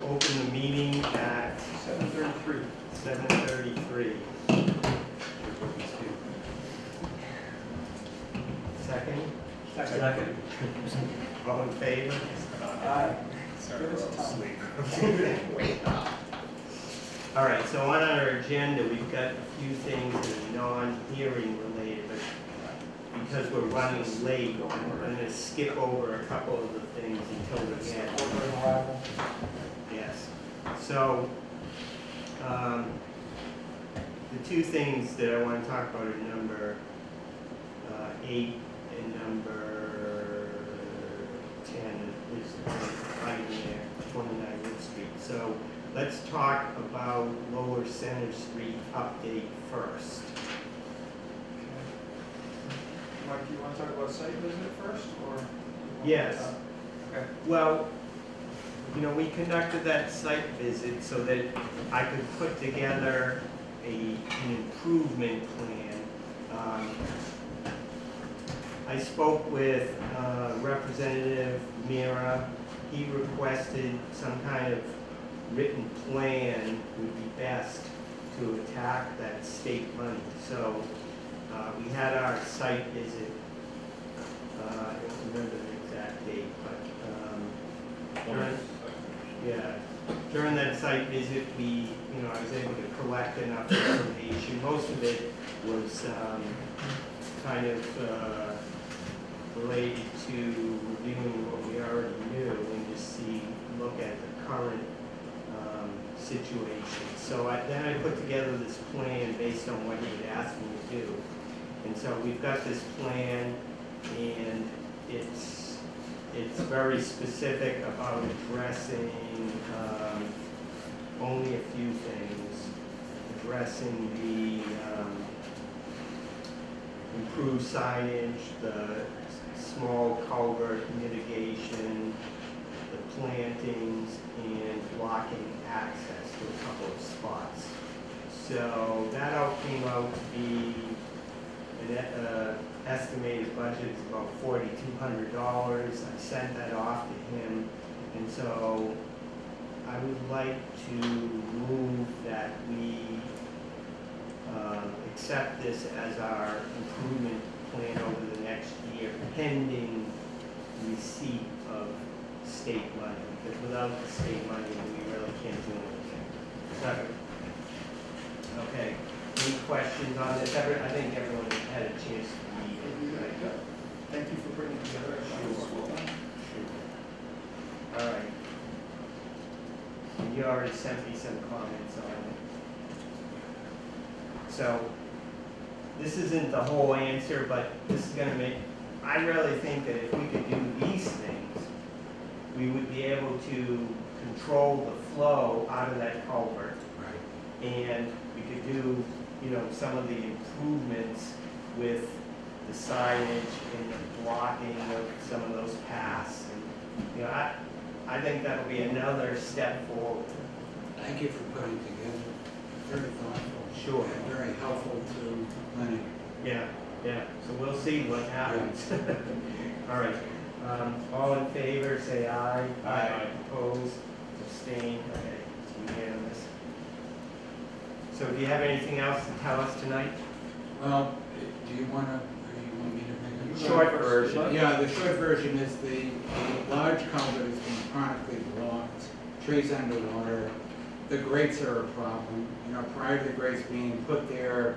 open the meeting at 7:33. 7:33. Second? Second. All in favor? Aye. Give us a time. All right, so on our agenda, we've got a few things that are non-hearing related, but because we're running late, I'm going to skip over a couple of the things until we get. Order of arrival. Yes. So, the two things that I want to talk about are number 8 and number 10, which is right there, 29 Wood Street. So let's talk about Lower Center Street update first. Mike, do you want to talk about site visit first, or? Yes. Okay. Well, you know, we conducted that site visit so that I could put together an improvement plan. I spoke with Representative Mira. He requested some kind of written plan would be best to attack that state money. So we had our site visit. I don't remember the exact date, but during that site visit, I was able to collect enough information. Most of it was kind of related to reviewing what we already knew and just look at the current situation. So then I put together this plan based on what he had asked me to do. And so we've got this plan, and it's very specific about addressing only a few things, addressing the improved signage, the small culvert mitigation, the plantings, and blocking access to a couple of spots. So that all came out to be an estimated budget is about $4,200. I sent that off to him, and so I would like to move that we accept this as our improvement plan over the next year, pending receipt of state money, because without the state money, we really can't do anything. Second. Okay, any questions on this? I think everyone had a chance to read it, right? Thank you for bringing together. All right. And you already sent me some comments on it. So, this isn't the whole answer, but this is going to I really think that if we could do these things, we would be able to control the flow out of that culvert. Right. And we could do, some of the improvements with the signage and the blocking of some of those paths. And, I think that'll be another step forward. Thank you for putting together, very thoughtful. Sure. And very helpful to planning. Yeah. So we'll see what happens. All right. All in favor, say aye. Aye. Opposed, abstain. Okay, it's unanimous. So do you have anything else to tell us tonight? Well, do you want me to make a Short version. Yeah, the short version is the large culvert has been chronically blocked, trees underwater. The grates are a problem. Prior to the grates being put there,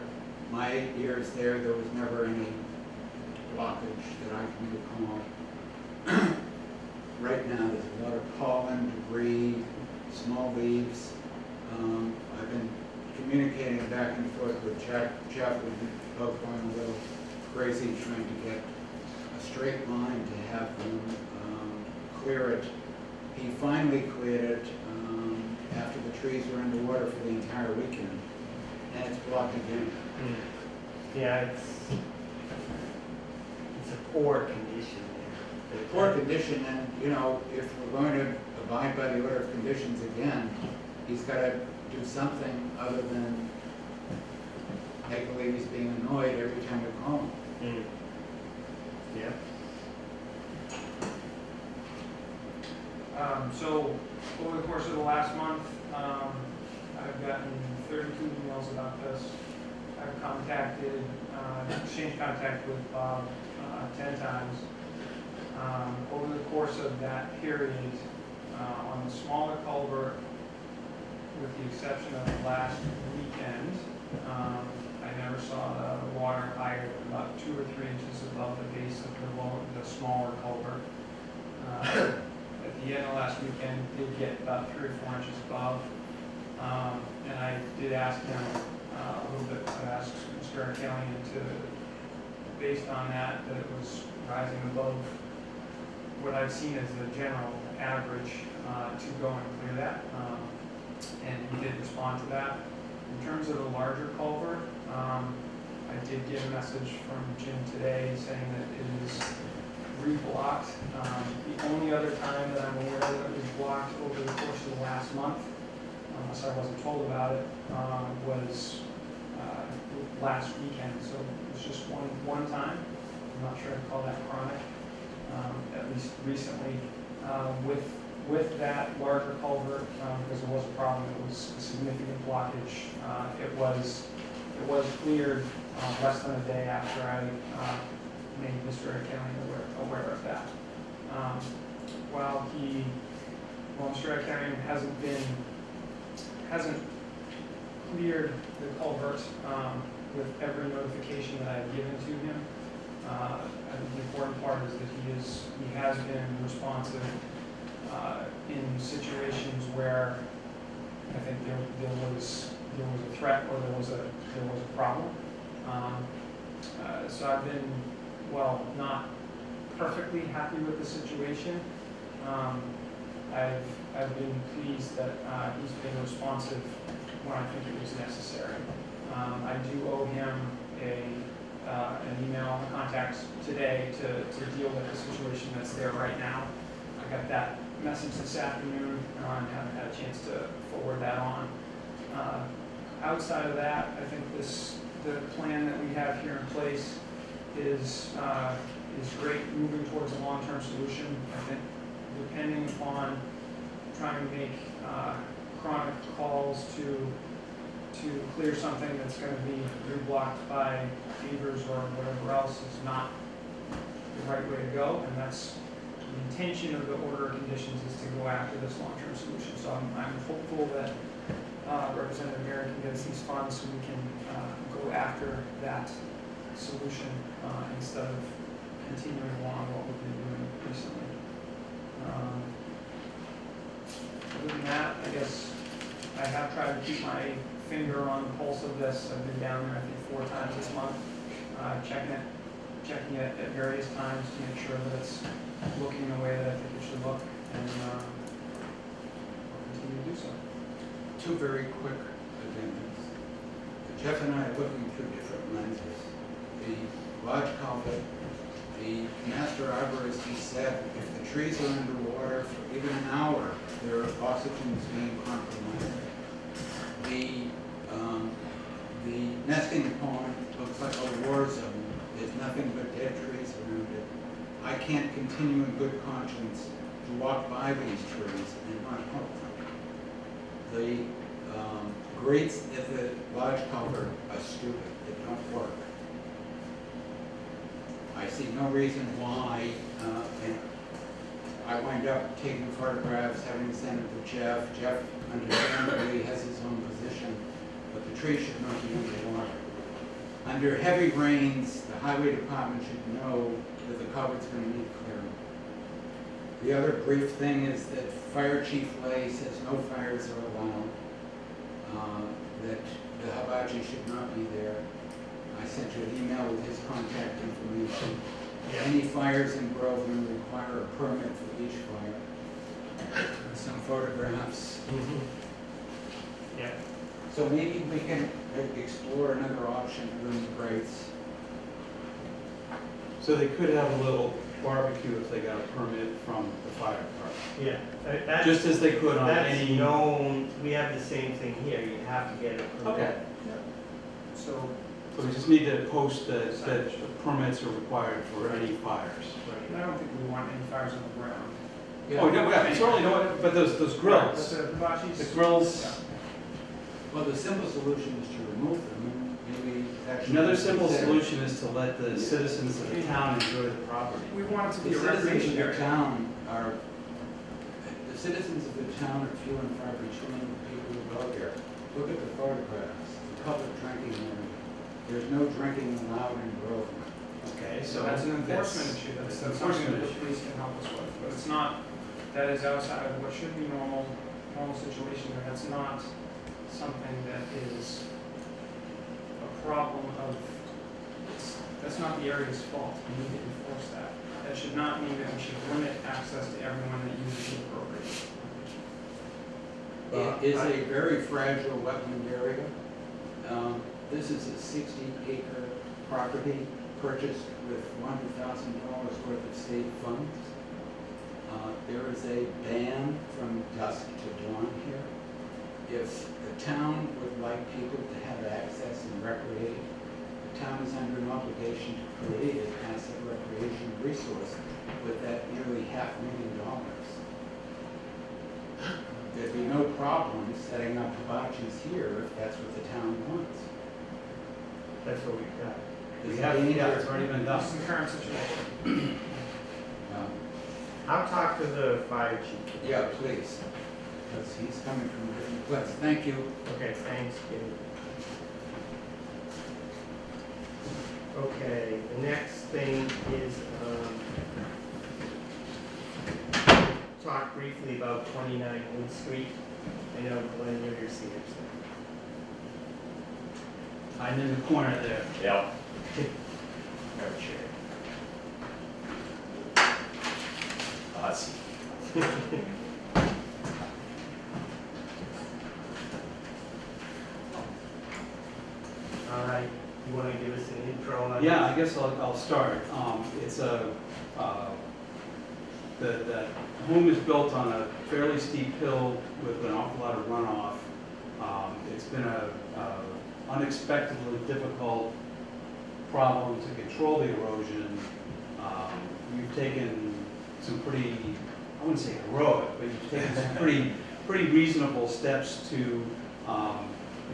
my 8 years there was never any blockage that I can recall. Right now, there's a lot of pollen, debris, small leaves. I've been communicating back and forth with Jeff. We've been both going a little crazy trying to get a straight line to have them clear it. He finally cleared it after the trees were underwater for the entire weekend, and it's blocked again. Yeah, it's a poor condition there. Poor condition, and if we're going to abide by the order of conditions again, he's got to do something other than make believe he's being annoyed every time we call him. Yeah. So over the course of the last month, I've gotten 32 emails about this. I've contacted, exchanged contact with Bob 10 times. Over the course of that period, on the smaller culvert, with the exception of the last weekend, I never saw the water higher than about 2 or 3 inches above the base of the smaller culvert. At the end of last weekend, did get about 3 or 4 inches above. And I did ask him a little bit, I asked Mr. Arkelian to, based on that it was rising above what I've seen as the general average, to go and clear that. And he did respond to that. In terms of the larger culvert, I did get a message from Jim today saying that it is reblocked. The only other time that I'm aware that it was blocked over the course of the last month, unless I wasn't told about it, was last weekend. So it was just one time. I'm not sure I'd call that chronic. At least recently, with that larger culvert, because there was a problem, it was a significant blockage. It was cleared less than a day after I made Mr. Arkelian aware of that. While Mr. Arkelian hasn't cleared the culvert with every notification that I've given to him, I think the important part is that he has been responsive in situations where I think there was a threat or there was a problem. So I've been, well, not perfectly happy with the situation. I've been pleased that he's been responsive when I think it was necessary. I do owe him an email contact today to deal with the situation that's there right now. I got that message this afternoon and haven't had a chance to forward that on. Outside of that, I think the plan that we have here in place is great, moving towards a long-term solution. I think depending upon trying to make chronic calls to clear something that's going to be reblocked by fevers or whatever else is not the right way to go, and that's the intention of the order of conditions is to go after this long-term solution. So I'm hopeful that Representative Barron can get us these funds so we can go after that solution instead of continuing along what we've been doing recently. Other than that, I guess I have tried to keep my finger on the pulse of this. I've been down there, I think, 4 times this month, checking it at various times to make sure that it's looking the way that I think it should look, and I'll continue to do so. 2 very quick addendums. Jeff and I are looking through different lenses. The large culvert, the master arborist, he said if the trees are underwater for even an hour, their oxygen is being compromised. The nesting pond looks like a war zone. There's nothing but dead trees around it. I can't continue in good conscience to walk by these trees and not help them. The grates at the large culvert are stupid. They don't work. I see no reason why, and I wind up taking photographs, having sent them to Jeff. Jeff understandably has his own position, but the tree should not be underwater. Under heavy rains, the highway department should know that the culvert's going to need clearing. The other brief thing is that Fire Chief Lay says no fires are allowed, that the hibachi should not be there. I sent you an email with his contact information. Yeah. Any fires in Groveland require a permit for each fire. And some photographs. Yeah. So maybe we can explore another option other than the grates. So they could have a little barbecue if they got a permit from the fire department. Yeah, that's, Just as they could on that's any. known. We have the same thing here. You have to get a permit. Okay. So, So we just need to post that permits are required for any fires. I don't think we want any fires on the ground. Yeah. Oh, no, yeah, certainly, no, but those That's grills, the hibachis. the grills, Yeah. Well, the simple solution is to remove them, maybe actually. another simple consider- solution is to let the citizens of the town enjoy the property. We want it to The be a citizens recreation of the area. town are, the citizens of the town are few and far between the people who go there. Look at the photographs, the public drinking area. There's no drinking allowed in Groveland. Okay, So so that's an enforcement issue, that's that's an something enforcement that the issue. police can help us with, but it's not, that is outside of what should be normal situation, and that's not something that is a problem of, that's not the area's fault, we need to enforce that. That should not mean that we should limit access to everyone that uses the appropriate. It is a very fragile wetland area. This is a 60-acre property purchased with $100,000 worth of state funds. There is a ban from dusk to dawn here. If the town would like people to have access and recreate, the town is under an obligation to create an asset recreation resource with that nearly $500,000. There'd be no problem setting up hibachis here if that's what the town wants. That's what we've got. We There's a have, danger- yeah, it's already been done. This is the current situation. I'll talk to the fire chief. Yeah, please, because he's coming from a different place. Thank you. Okay, thanks, Kitty. Okay, the next thing is, talk briefly about 29 Wood Street. I know Glenn, you're your senior, I'm in the corner there. Yep. so. Hot All right, you want to give us an intro on? Yeah, I guess I'll start. It's the home is built on a fairly steep hill with an awful lot of runoff. It's been a unexpectedly difficult problem to control the erosion. You've taken some pretty, I wouldn't say heroic, but you've taken some pretty reasonable steps to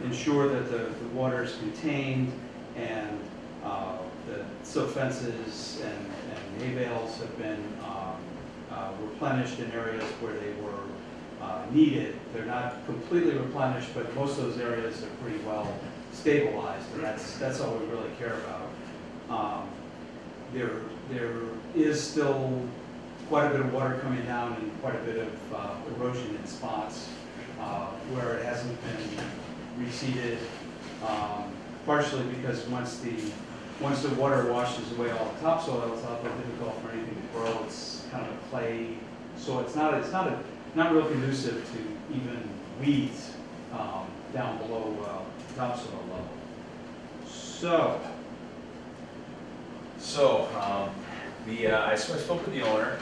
ensure that the water is contained and the silt fences and hay bales have been replenished in areas where they were needed. They're not completely replenished, but most of those areas are pretty well stabilized, and that's all we really care about. There is still quite a bit of water coming down and quite a bit of erosion in spots where it hasn't been reseeded, partially because once the water washes away all the topsoil, it's not that difficult for anything to grow. It's kind of a clay, so it's not real conducive to even weeds down below topsoil level. So, I spoke with the owner,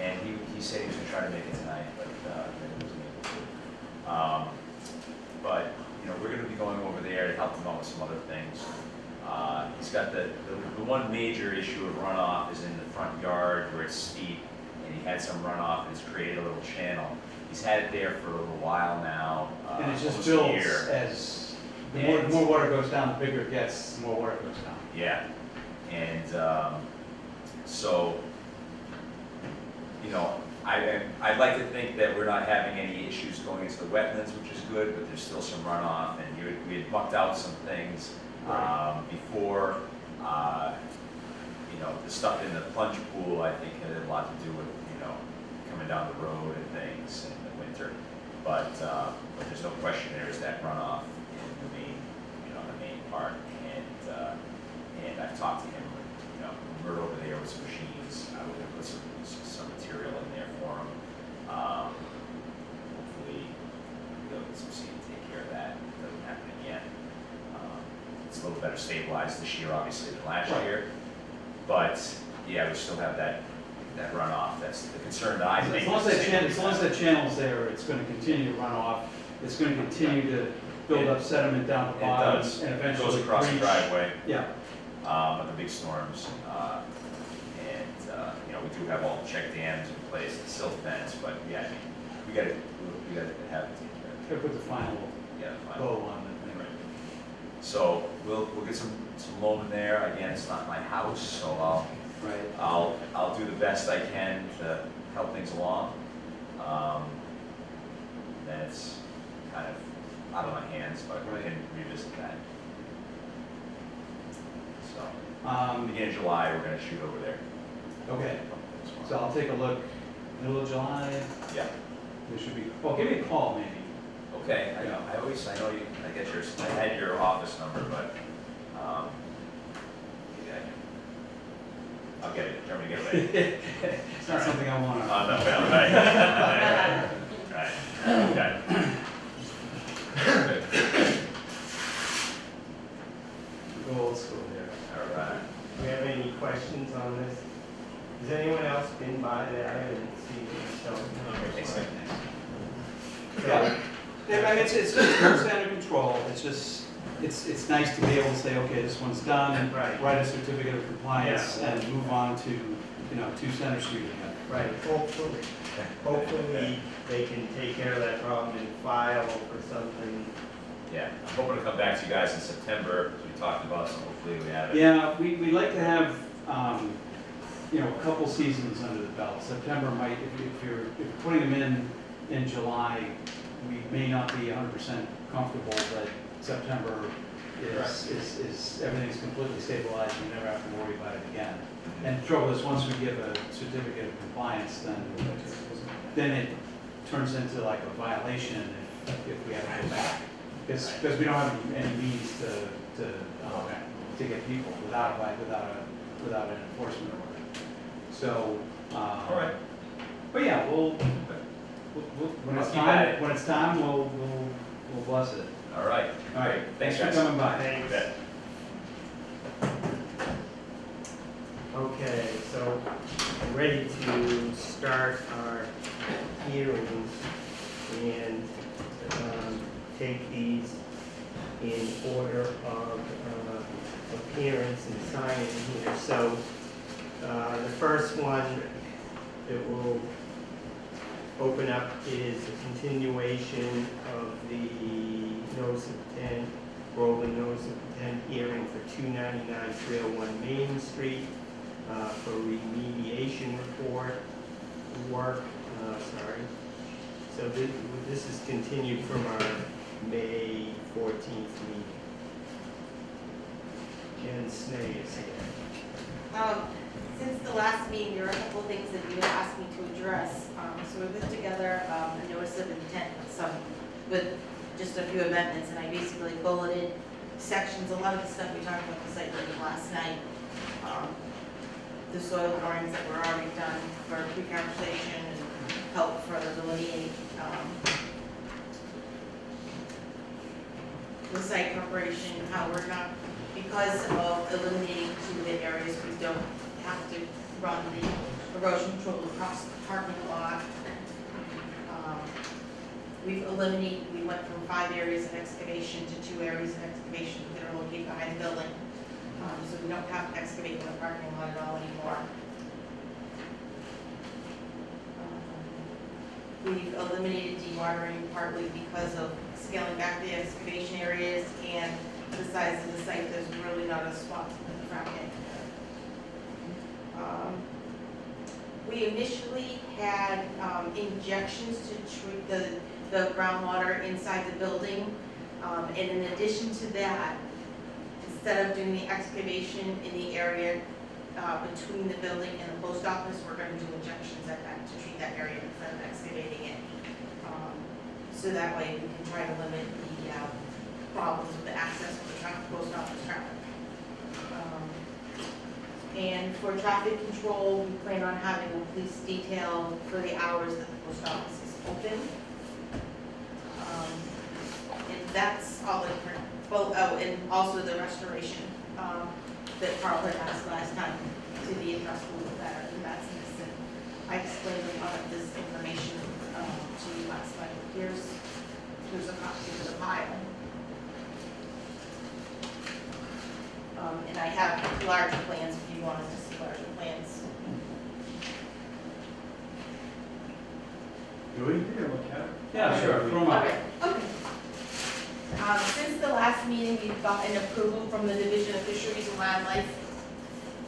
and he said he was gonna try to make it tonight, but he wasn't able to. But, you know, we're gonna be going over there to help him out with some other things. He's got the one major issue of runoff is in the front yard where it's steep, and he had some runoff, and it's created a little channel. He's had it there for a little while now, And it just almost a builds year. as the more water goes down, the bigger it gets, the more water goes down. Yeah, and so, you know, I'd like to think that we're not having any issues going into the wetlands, which is good, but there's still some runoff, and we had mucked out some things before. You know, the stuff in the plunge pool, I think, had a lot to do with, you know, coming down the road and things in the winter. But there's no question there's that runoff in the main, you know, the main part, and I've talked to him, you know, we're over there with some machines, I would put some material in there for him. Hopefully, they'll get some seed to take care of that, it doesn't happen again. It's a little better stabilized this year, obviously, than last Right. year, but, yeah, we still have that runoff, that's the concern that I think. As long as that channel's there, it's gonna continue to run off, it's gonna continue to build up sediment down the It bottom does, and it eventually goes across the reach- driveway. Yeah, Of the big storms, and, you know, we do have all the check dams in place, the silt fence, but yeah, I mean, we gotta have it taken care of. Gotta put the final Yeah, final. bow on the thing. Right. So we'll get some loam in there. Again, it's not my house, so Right. I'll do the best I can to help things along. Then it's kind of out of my hands, but we Right. can revisit that. So, Um, beginning of July, we're gonna shoot over there. okay, so I'll take a look, middle of July, Yeah, there should be, well, give me a call maybe. okay, I know, I know you, I get yours, I had your office number, but, yeah, I'll get it, tell me to get it. It's not something I wanna. Oh, no, well, right. Right, okay. Good. Go old school here. All right. Do we have any questions on this? Has anyone else been by there? I haven't seen it, so. Thanks. Yeah. Yeah, I mean, it's under control, it's just, it's nice to be able to say, okay, this one's done, Right. write a certificate of compliance, Yeah. and move on to, 2 Center Street again. Right, hopefully they can take care of that problem and file for something. Yeah, I'm hoping to come back to you guys in September, as we talked about, so hopefully we have it. Yeah, we like to have, a couple seasons under the belt. September might, if you're putting them in July, we may not be 100% comfortable, but September is everything's completely stabilized, and you never have to worry about it again. And the trouble is, once we give a certificate of compliance, then it turns into like a violation if we have to go back. Because we don't have any means to get people without an enforcement order. So, All right. but yeah, we'll when I'll it's keep at it. time, we'll bless it. All right. All right, Thanks, for guys. coming by. Thanks. Bet. Okay, so we're ready to start our hearings and take these in order of appearance and signing here. So the first one that we'll open up is a continuation of the notice of intent, Groveland notice of intent hearing for 299 301 Main Street for remediation report work, So this is continued from our May 14th meeting. Jen Snee is here. Since the last meeting, there were a couple of things that you had asked me to address. So we put together a notice of intent with just a few amendments, and I basically bulleted sections, a lot of the stuff we talked about the site meeting last night. The soil borings that were already done for pre-calculation and help further delineate the site preparation, how we're not, because of eliminating 2 hit areas, we don't have to run the erosion control across the parking lot. We went from 5 areas of excavation to 2 areas of excavation that are located behind the building. So we don't have to excavate in the parking lot at all anymore. We've eliminated dewatering partly because of scaling back the excavation areas and the size of the site. There's really not a spot to put the frac in. We initially had injections to treat the groundwater inside the building. And in addition to that, instead of doing the excavation in the area between the building and the post office, we're going to do injections at that to treat that area instead of excavating it. So that way we can try to limit the problems with the access for the post office traffic. And for traffic control, we plan on having a police detail for the hours that the post office is open. And that's all the different, oh, and also the restoration that Carl had asked last time to be addressed a little better, and that's missing. I explained a lot of this information to you last night. Here's a copy of the file. And I have larger plans if you wanted to see larger plans. Do we? You can look at it. Yeah, sure, throw them All up. right, okay. Since the last meeting, we've gotten approval from the Division of Fisheries and Wildlife,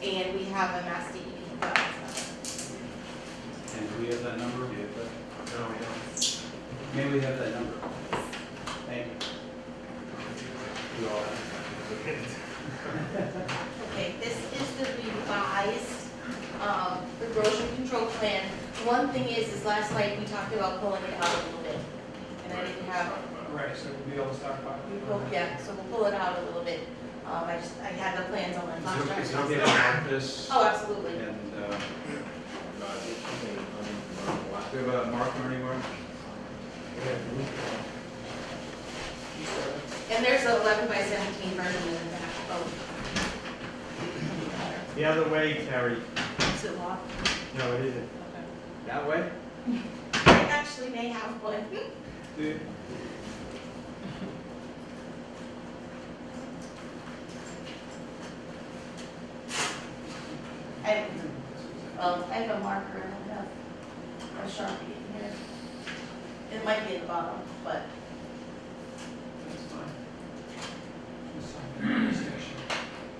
and we have a Mass DEP guidance. And do we have that number? No, we don't. May we have that number? Thank you. We all have. Okay, this is the revised, erosion control plan. One thing is last night we talked about pulling it out a little bit, and I didn't have, Right, so we'll be able to talk about it. yeah, so we'll pull it out a little bit. I had the plans on my flash drive. Is it okay to mark this? Oh, absolutely. And, Do you have a marker anywhere? And there's an 11 by 17 version in the back. Oh. The other way, Terry. Is it locked? No, it isn't. Okay. That way? I actually may have one. Dude, I have a marker and I have a Sharpie in here. It might be at the bottom, but that's fine. Just sign the station.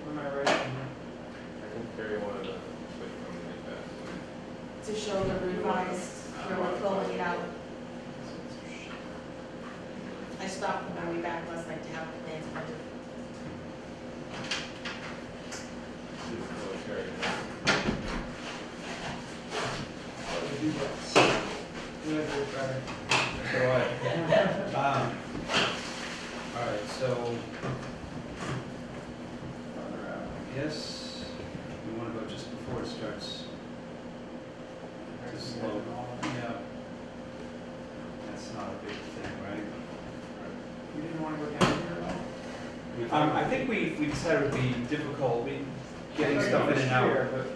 Where am I writing? I can carry one of the, with me like that. to show the revised, where we're pulling it out. I stopped on my way back last night to have the plans printed. Really carry it. You gotta do it better. so all right, so, I guess we want to go just before it starts to slow. Yeah. That's not a big thing, right? You didn't want to go down here at all? I think we decided it would be difficult getting I thought stuff you in and were out. here, But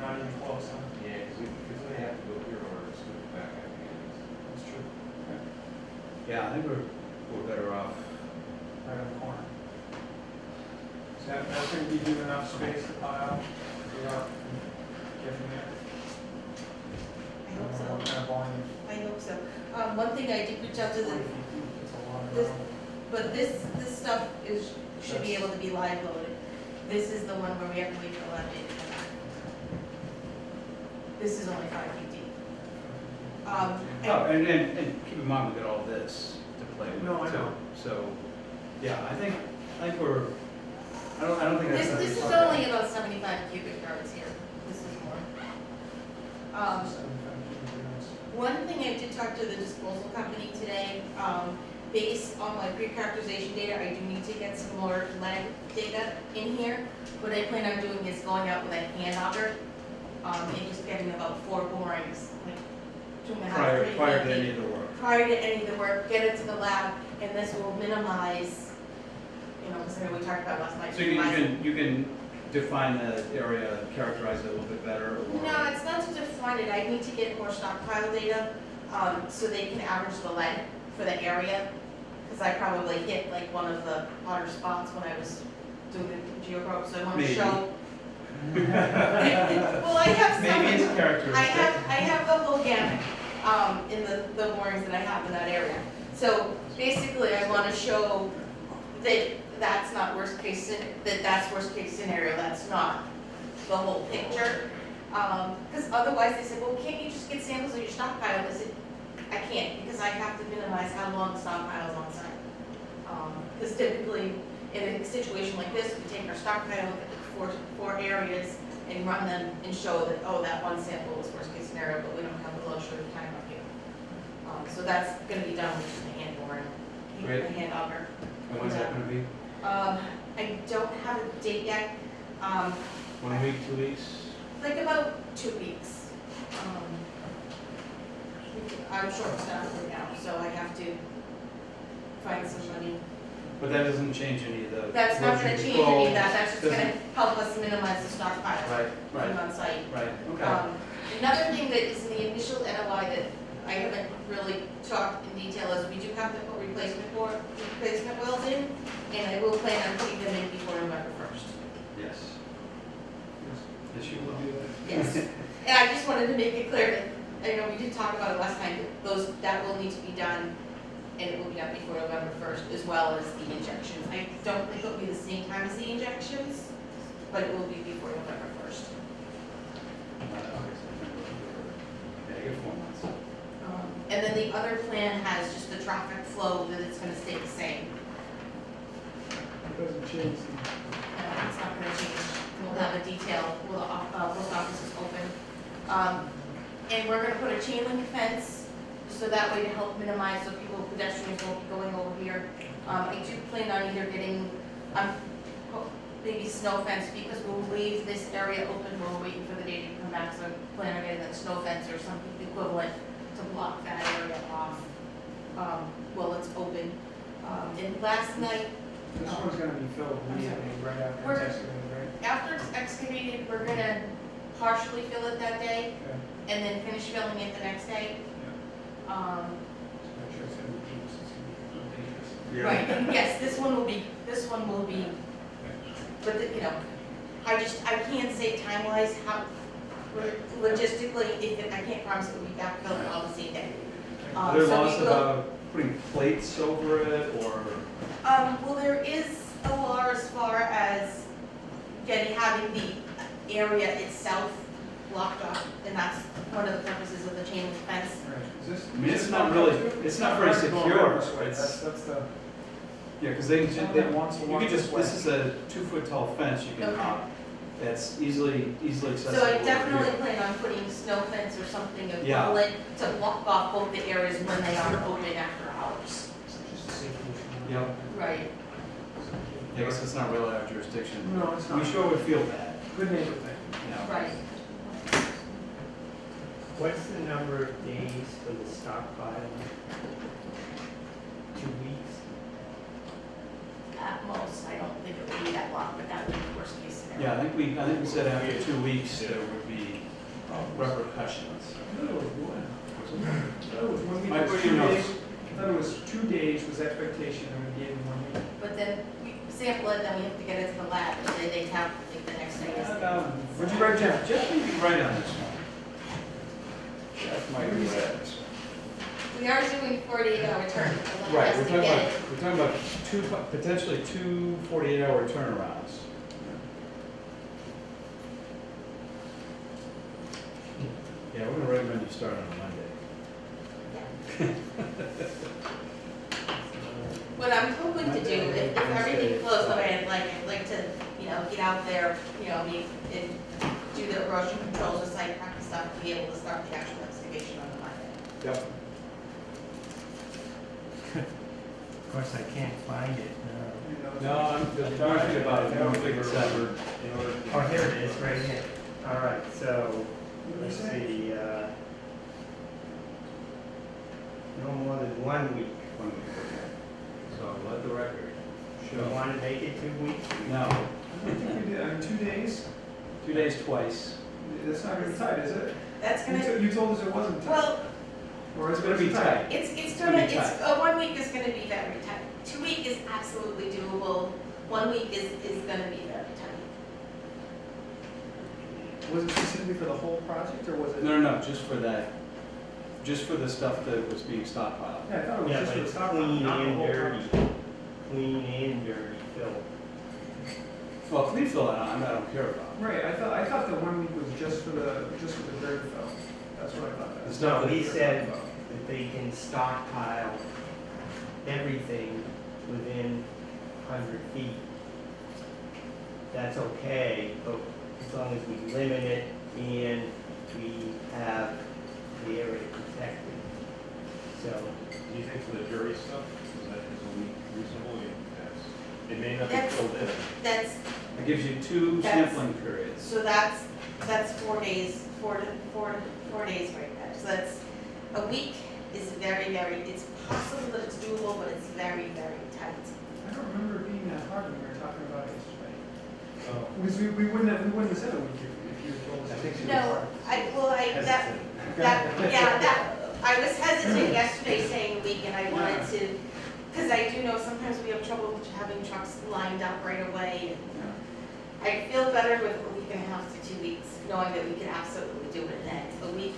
not even close, huh? Yeah, because we have to go here or scoot back, I think it is. That's true. Yeah, I think we're better off. Right on the corner. So that's gonna give you enough space to pile, get up, and get from there. I hope What so. kind of volume? I hope so. One thing I did reach out to 40 the, feet deep, it's a lot of this- ground. but this stuff should be able to be live loaded. This is the one where we have to wait for a lot of data to come back. This is only 5 feet deep. Oh, and keep in mind, we got all this to play with. No, I too. know. So, yeah, I think we're, I don't think that's. This is only about 75 cubic yards here. This is more. 75 feet yards. One thing I did talk to the disposal company today, based on my pre-characterization data, I do need to get some more lead data in here. What I plan on doing is going out with a hand auger, and just getting about 4 borings, like 2.5, 3 Prior to feet any of the work. prior to any of the work, get it to the lab, and this will minimize, because we talked about last night. So you can define the area, characterize it a little bit better, or? No, it's not to define it, I need to get more stockpile data, so they can average the lead for the area, because I probably hit like one of the hotter spots when I was doing the geoprobe, so I want to Maybe. show. Well, I have some. Maybe it's characteristic. I have the whole gamut, in the borings that I have in that area. So basically, I want to show that that's not worst case, that's worst case scenario, that's not the whole picture. Because otherwise they said, well, can't you just get samples of your stockpile? I said, I can't, because I have to minimize how long the stockpile is on site. Because typically, in a situation like this, we take our stockpile, look at the four areas, and run them and show that, oh, that one sample was worst case scenario, but we don't have the luxury of time up here. So that's gonna be done with just a hand boring, Great. a hand auger. And when's that gonna be? I don't have a date yet, 1 week, 2 weeks? like about 2 weeks. I'm short staffed right now, so I have to find somebody. But that doesn't change any of the. That's not gonna erosion change any of that, control, that's just doesn't- gonna help us minimize the stockpile Right, being right, on site. right, okay. Another thing that is in the initial NOI that I haven't really talked in detail is we do have to put replacement wells in, and I will plan on putting them in before November 1st. Yes. Yes, you will do that. Yes. And I just wanted to make it clear that I know we did talk about it last time, that will need to be done, and it will be done before November 1st, as well as the injections. I don't think it'll be the same time as the injections, but it will be before November 1st. Yeah, you get 4 months. And then the other plan has just the traffic flow, that it's gonna stay the same. It doesn't change. It's not gonna change. We'll have a detail, the post office is open. And we're gonna put a chain link fence, so that way to help minimize so pedestrians won't be going over here. I do plan on either getting, maybe snow fence, because we'll leave this area open, we're waiting for the data to come back, so I plan on getting a snow fence or something equivalent to block that area off, while it's open. And last night, This one's gonna be filled immediately right after We're- it's excavated, right? after it's excavated, we're gonna partially fill it that day, Okay. and then finish filling it the next day. Just make sure it's gonna be deep, so it's gonna be dangerous. Yeah. Right, and yes, this one will be, but, I can't say time-wise how, logistically, I can't promise it will be backfilled on the same day. Are there So laws we will- about putting plates over it, or? Well, there is a law as far as having the area itself blocked off, and that's one of the purposes of the chain link fence. Right, is this? I mean, it's is this not going really- to- it's not very going secure. this way. It's- That's the. Yeah, because they, Someone that wants to you walk could just, this this is a 2-foot tall fence you can Okay. hop. That's easily accessible. So I over definitely here. plan on putting snow fence or something Yeah. equivalent to block off both the areas when they are open after hours. Just a safety issue. Yep. Right. I guess it's not really our jurisdiction. No, it's not. We sure would feel bad, Good neighbor thing. you know. Right. What's the number of days for the stockpiling? 2 weeks? At most, I don't think it would be that long, but that would be the worst case scenario. Yeah, I think we said after 2 weeks, there would be repercussions. I thought it was one. I thought it was 1 week. Mike, was what do you 2 know? days. I thought it was 2 days was expectation, and we gave them 1 week. But then we sample it, then we have to get it to the lab, and then they have, like, the next day is. What'd you write down? Jeff may be right on this one. Jeff might be right on this one. We are doing 48-hour turn, the lab Right, has we're to talking get about, it. we're talking about potentially two 48-hour turnarounds. Yeah, we're gonna recommend you start on a Monday. What I'm hoping to do, if everything flows the way I'd like to, get out there, and do the erosion controls, the site prep and stuff, to be able to start the actual excavation on the Monday. Yep. Of course, I can't find it. No, I'm talking about, I don't think it's ever. Oh, here it is, right here. All right, so, let's see, no more than 1 week. So let the record You show. want to make it 2 weeks? No, I don't think we did, I mean, 2 days, 2 days twice. that's not gonna be tight, is it? That's You gonna, you told us it wasn't tight. well, Or is It's gonna be tight. it's gonna gonna, be it's, 1 week is gonna be very tight. 2 week is absolutely doable, 1 week is gonna be very tight. Was it specifically for the whole project, or was it? No, just for that, just for the stuff that was being stockpiled. Yeah, I thought it was Yeah, just but for the it's stock, clean not the and whole dirty. project. Clean and dirty fill. Well, clean fill, I don't care about. Right, I thought the 1 week was just for the dirt fill. That's what I thought. The That stuff No, that- he said that they can stockpile everything within 100 feet. That's okay, but as long as we limit it and we have the area protected. So, Do you think for the jury stuff, is a week reasonable? It may not be That's- filled in. That's, It gives you 2 That's- sampling periods. so that's 4 days, 4 days right there. So that's, a week is it's possible that it's doable, but it's very, very tight. I don't remember it being that hard when we were talking about it yesterday. Oh. Because we wouldn't have said a week if you had told us. I think she was No, I was hesitant yesterday saying a week, and I wanted to, because I do know sometimes we have trouble having trucks lined up right away. And I feel better with a week and a half to 2 weeks, knowing that we can absolutely do it in a week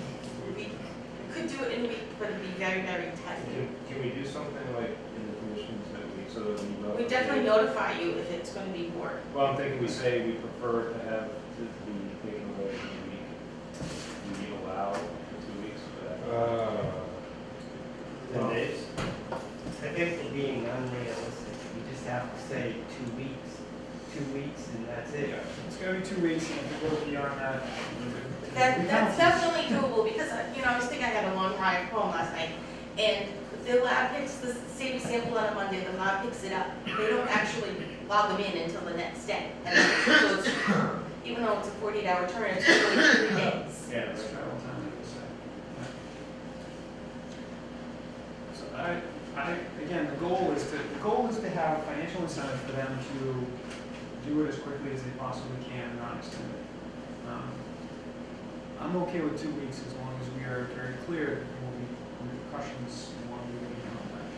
do it in a week, but it'd be very, very tight. Can we do something like in the conditions that so that we know? We definitely notify you if it's gonna be more. Well, I'm thinking we say we prefer to have to be taken away in a week. Do we allow 2 weeks for that? 10 days? I think we're being unrealistic. We just have to say 2 weeks, 2 weeks, and that's it. It's gonna be 2 weeks, and if you go beyond that, That's definitely doable, because, I was thinking I had a long ride home last night, and the lab picks, say we sample on a Monday, the lab picks it up. They don't actually log them in until the next day. And then it goes, even though it's a 48-hour turn, it's really 3 days. Yeah, it's travel time, like I said. So again, the goal is to have financial incentive for them to do it as quickly as they possibly can and not extend it. I'm okay with 2 weeks as long as we are very clear there will be repercussions and what we're doing on that.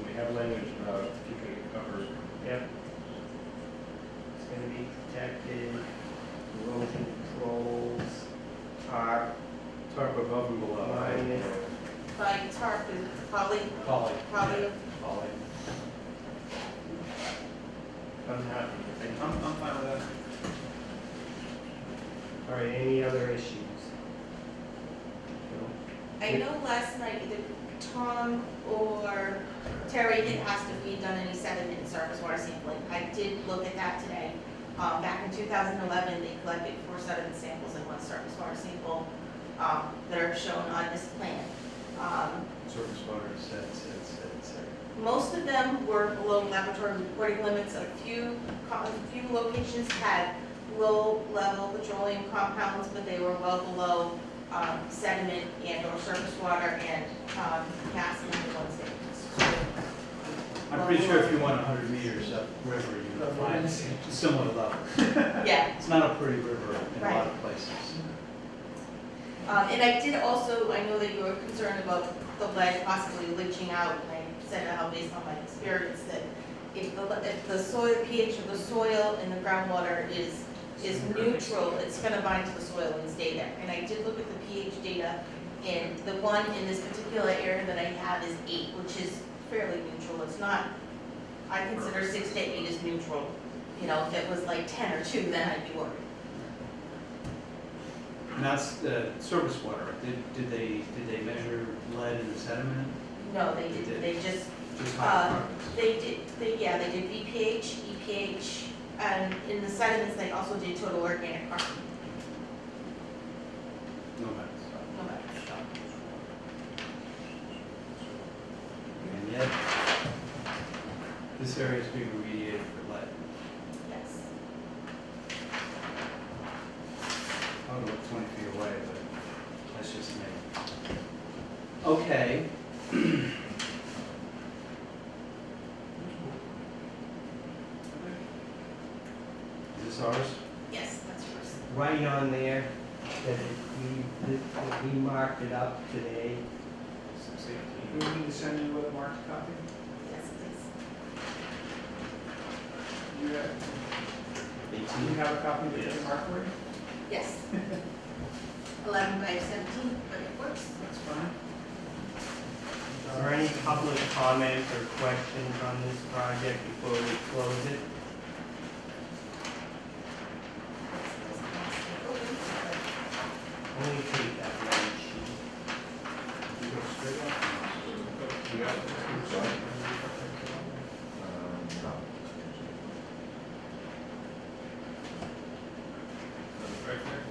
We have language about keeping it covered. Yep. It's gonna be protected, erosion controls, tarp, Tarp above and below. Line. By tarp is probably, Poly. probably, Poly. I'm happy with it. I'm fine with that. All right, any other issues? No? I know last night either Tom or Terry had asked if we'd done any sediment and surface water sampling. I did look at that today. Back in 2011, they collected 4 sediment samples and 1 surface water sample that are shown on this plan. Surface water, said. Most of them were below laboratory reporting limits. A few locations had low-level petroleum compounds, but they were well below sediment and or surface water and gas in the ones that. I'm pretty sure if you went 100 meters up river, you would find similar level. Yeah. It's not a pretty river in a lot Right. of places. And I did also, I know that you were concerned about the lead possibly leaching out, and I said how based on my experience that if the soil, pH of the soil and the groundwater is neutral, it's gonna bind to the soil and stay there. And I did look at the pH data, and the one in this particular area that I have is 8, which is fairly neutral. It's not, I consider 6 to 8 is neutral. You know, if it was like 10 or 2, then I'd be worried. And that's surface water. Did they measure lead in the sediment? No, they didn't. They just, Just hydrocarbons? they did VPH, EPH, and in the sediments, they also did total organic carbon. No matter. No matter. And yet, this area is being remediated for lead. Yes. I'll go 20 feet away, but that's just me. Okay. Is this ours? Yes, that's yours. Right on there, that we marked it up today. 618. Do we need to send you a marked copy? Yes, please. Do you have a copy that you can mark for you? Yes. 11 by 17, but it works. That's fine. Is there any public comments or questions on this project before we close it? Only take that one sheet. You go straight up. You got it. Sorry. Right there.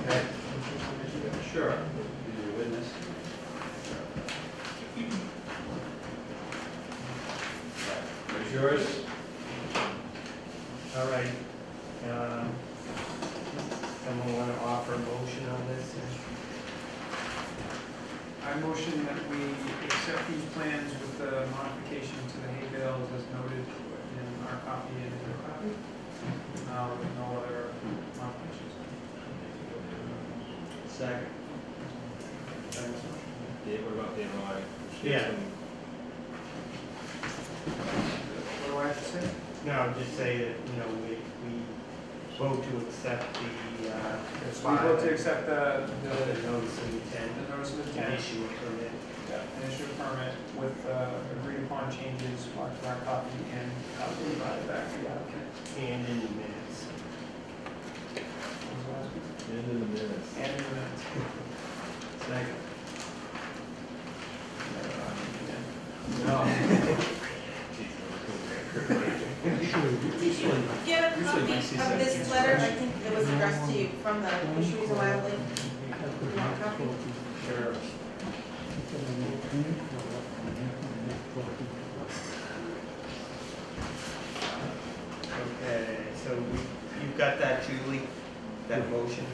Okay. Sure. Be your witness. There's yours. All right. Someone want to offer a motion on this? I motion that we accept these plans with the modification to the hay bales as noted in our copy and in your copy. With no other modifications. Second. Dave, what about the MOI? Yeah. No, just say that, you know, we vote to accept the So we vote to accept the notice of intent the notice of and intent, issue a permit. and issue a permit with agreed upon changes, marked by copy, and copy provided back to the applicant. And in the minutes. What was the last piece? End of the minutes. And in the minutes. Second. No. Do you have a Usually copy my CC of this is letter? I fresh. think it was addressed to you from the Fisheries and Wildlife. You want a copy? Sure. Okay, so you've got that, Julie? That motion?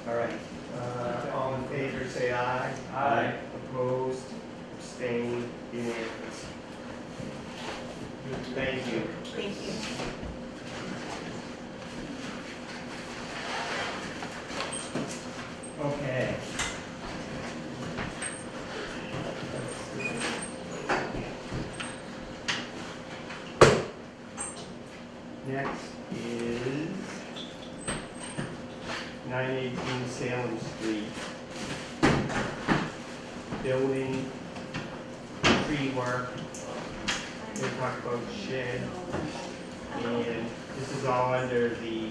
All right. All in favor, say aye. Aye. Opposed, abstained, unanimous. Thank you. Thank you. Okay. Next is 918 Salem Street. Building, tree work. We talk about shed. And this is all under the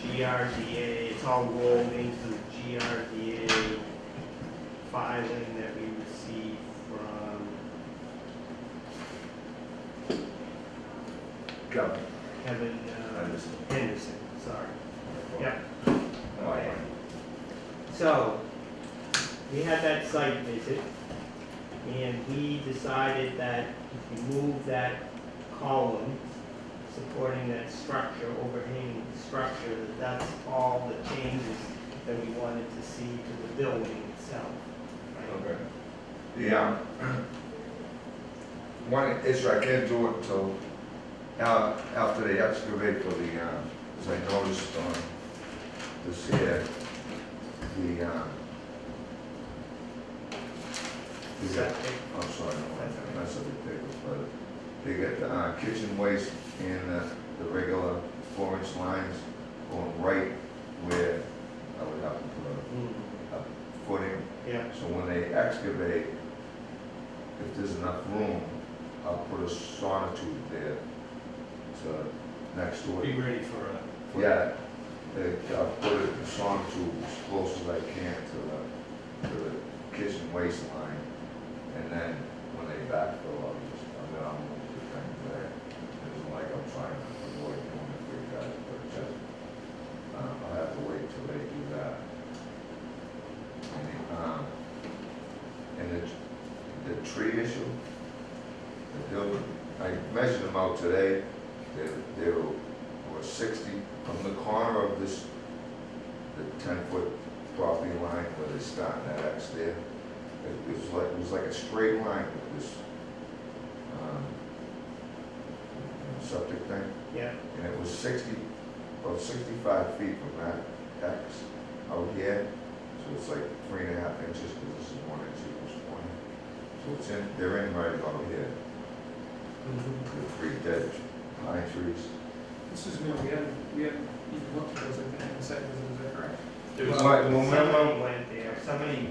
GRDA. It's all rolled into the GRDA filing that we received from Kevin, Kevin Henderson. Henderson, sorry. Yep. Oh, Okay. So, we had that site visit, and he decided that if you move that column supporting that structure, overhanging structure, that that's all the changes that we wanted to see to the building itself. right? Okay. The, one issue, I can't do it until, after they excavate for the, as I noticed on this here, the, Septic. I'm sorry, no, that's a big paper, but they get the kitchen waste and the regular 4-inch lines going right where I would have to put Mm, a footing. Yeah, So when they excavate, if there's enough room, I'll put a sonotube there to, next to Be it. ready for a. Yeah, I'll put it in sonotube as close as I can to the kitchen waste line. And then when they backfill, I'll move the thing there. It isn't like I'm trying to avoid doing it for you guys, but it's just, I'll have to wait till they do that. And the tree issue, the building, I measured them out today, they were 60, from the corner of this, the 10-foot property line where they start that X there. It was like a straight line with this, septic thing, yeah. and it was 60, about 65 feet from that X out here. So it's like 3.5 inches, because this is 1 inch equals 20. So they're in right about here, the 3 dead pine trees. This is new, we haven't even looked at those, I think, in the site visit, is that correct? Somebody went there, somebody,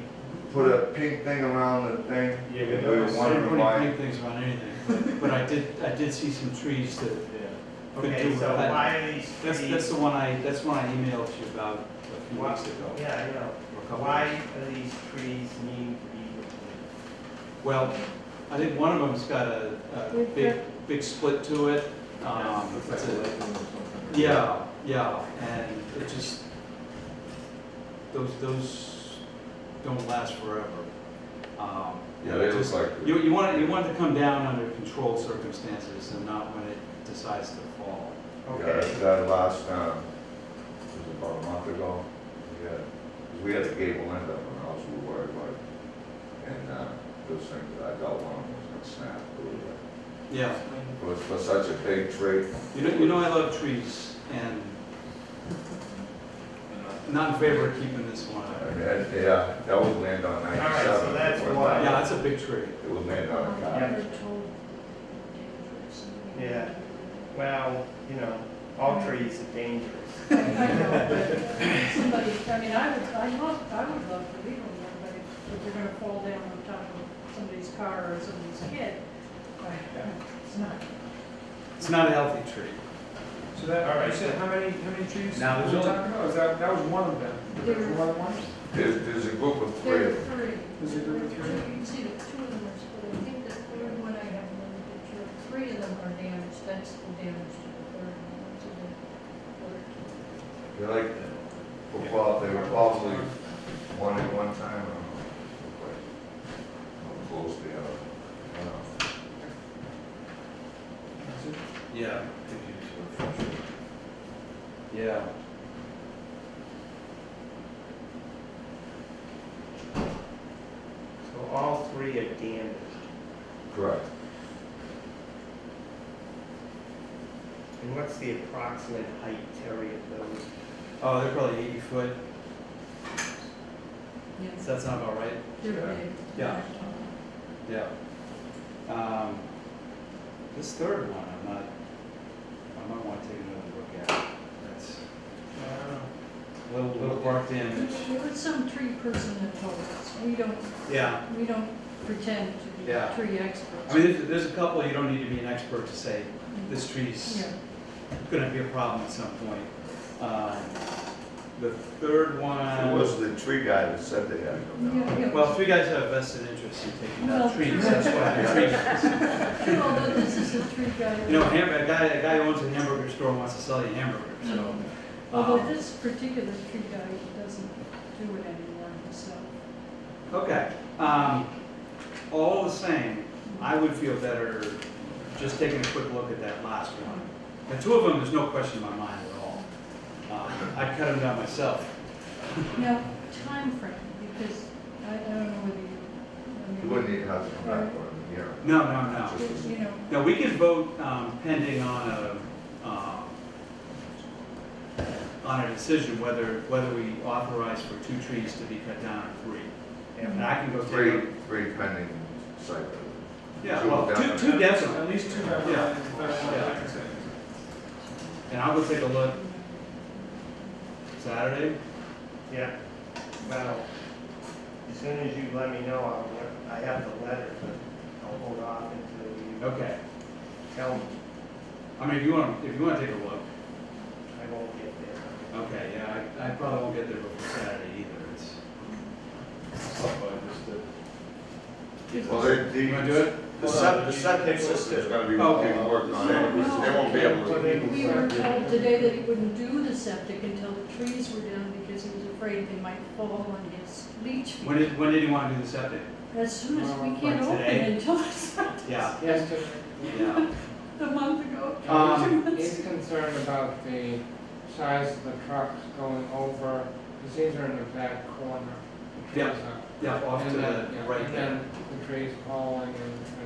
Put a pink thing around the thing. Yeah, and we we were noticed. I didn't wondering put why. any big things around anything, but I did see some trees that Yeah. could okay, do so that. why are these trees? That's the one I emailed you about a few weeks ago. Yeah, I know. or a couple Why weeks. are these trees need to be removed? Well, I think one of them's got a big split to it. Looks like It's a a- lichen or something. Yeah, and it just, those don't last forever. Yeah, they look just- like. You want it to come down under controlled circumstances and not when it decides to fall. Yeah, Okay, that last, it was about a month ago. Yeah, 'cause we had the gable end up in the house, we were worried about it. And, those things that I dealt on was gonna snap. Yeah, It was for such a big tree. you know I love trees and not in favor of keeping this one. And, yeah, that would land on 97. All right, so that's why. Yeah, that's a big tree. It would land on a car. yeah, Well, you know, all trees are dangerous. I know, but somebody, I mean, I would love to leave them there, but if they're gonna fall down on top of somebody's car or somebody's kid, it's not. It's not a healthy tree. So that, All right. you said how many trees Now, were there's we only- talking about? Is that was one of them? There There were- were more than one? There's a group of three There of are them. three. Is it group of three? You can see that two of them are split. I think the third one I have another picture of. Three of them are damaged. That's the damage to the third one. To the other two. They're like, they were probably one at one time, I don't know. Like, how close they are. I don't know. That's it? Yeah. Could you sort of flush it? Yeah. So all three are damaged. Correct. And what's the approximate height, Terry, of those? Oh, they're probably 80 foot. Yeah. Does that sound about right? They're big. Yeah. Yeah. This third one, I might want to take another look at. That's I don't know. a little bark damage. There was some tree person that told us. We don't pretend to be Yeah. tree experts. I mean, there's a couple, you don't need to be an expert to say, this tree's Yeah. gonna be a problem at some point. The third It one, was the tree guy that said they had to come down. Yeah, yeah. well, three guys have vested interest in taking down Well, trees, that's why they're tree guys. Although this is a tree guy. You know, a guy who owns a hamburger store wants to sell you a hamburger, so. Although um, this particular tree guy doesn't do it anymore himself. Okay, all the same, I would feel better just taking a quick look at that last one. The two of them, there's no question in my mind at all. I'd cut them down myself. Now, time frame, because I don't know whether you, I mean. You wouldn't even have to come back for them, yeah. No. You know, No, we can vote pending on a decision whether we authorize for 2 trees to be cut down or 3. And I can go take a. Three pending site. Yeah, Two well, definite. two definitely. At least two have Yeah. like I said. And I'll go take a look Saturday. Yeah. Well, as soon as you let me know, I have the letter, but I'll hold off until you Okay. tell me. I mean, if you want to take a look. I won't get there. Okay, yeah, I probably won't get there before Saturday either. It's. Well, You want to do it? the septic system's gonna be being worked on anyways, they won't be able to. we were told today that he wouldn't do the septic until the trees were down because he was afraid they might fall on his leach field. When did you want to do the septic? As soon as we can't Like open today? until it's Yeah, Yes, yeah. a month ago. he's concerned about the size of the trucks going over, because these are in the back corner. The Yeah. trees are- Yeah, off to and the then- yeah, right and there. then the trees falling and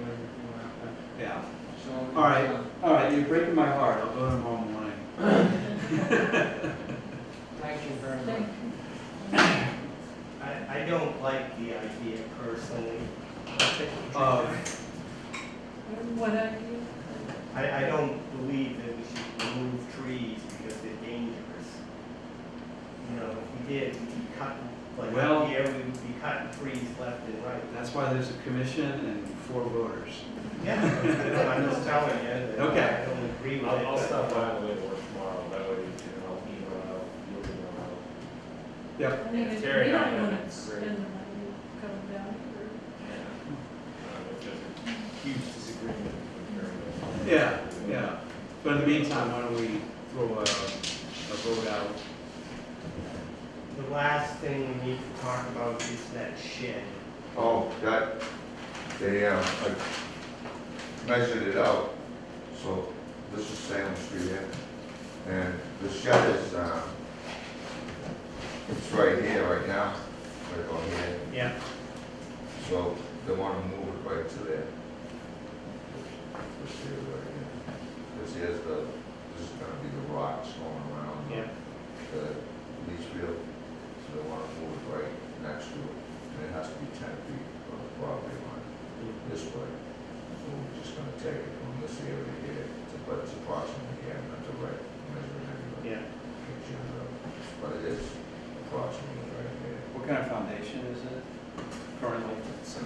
everything like that. Yeah. So. All right, all right, you're breaking my heart. I'll go tomorrow morning. Thank you very Thank much. you. I don't like the idea personally. What idea? I don't believe that we should remove trees because they're dangerous. You know, if we did, we'd be cutting, like Well- up here, we would be cutting trees left and right. That's why there's a commission and 4 voters. Yeah, I'm just telling you that Okay. I don't agree with it. I'll but- stop by on the way to work tomorrow, that way you can help me out, you'll be around. Yep. I mean, we Terry, I don't have want it. to spend the money coming down here. If there's a huge disagreement with Terry. Yeah. But in the meantime, why don't we throw a vote out? The last thing we need to talk about is that shed. Oh, I measured it out, so this is Salem Street here, and the shed is, it's right here, right now, right on here, Yeah. so they wanna move it right to there. This here, right here, this here's this is gonna be the rocks going around Yeah. the leach field, so they wanna move it right next to it, and it has to be 10 feet from the property line this way. So we're just gonna take it from this area here to but it's approximately, yeah, not the right measurement. Yeah. But it is approximately right there. What kind of foundation is it currently? Just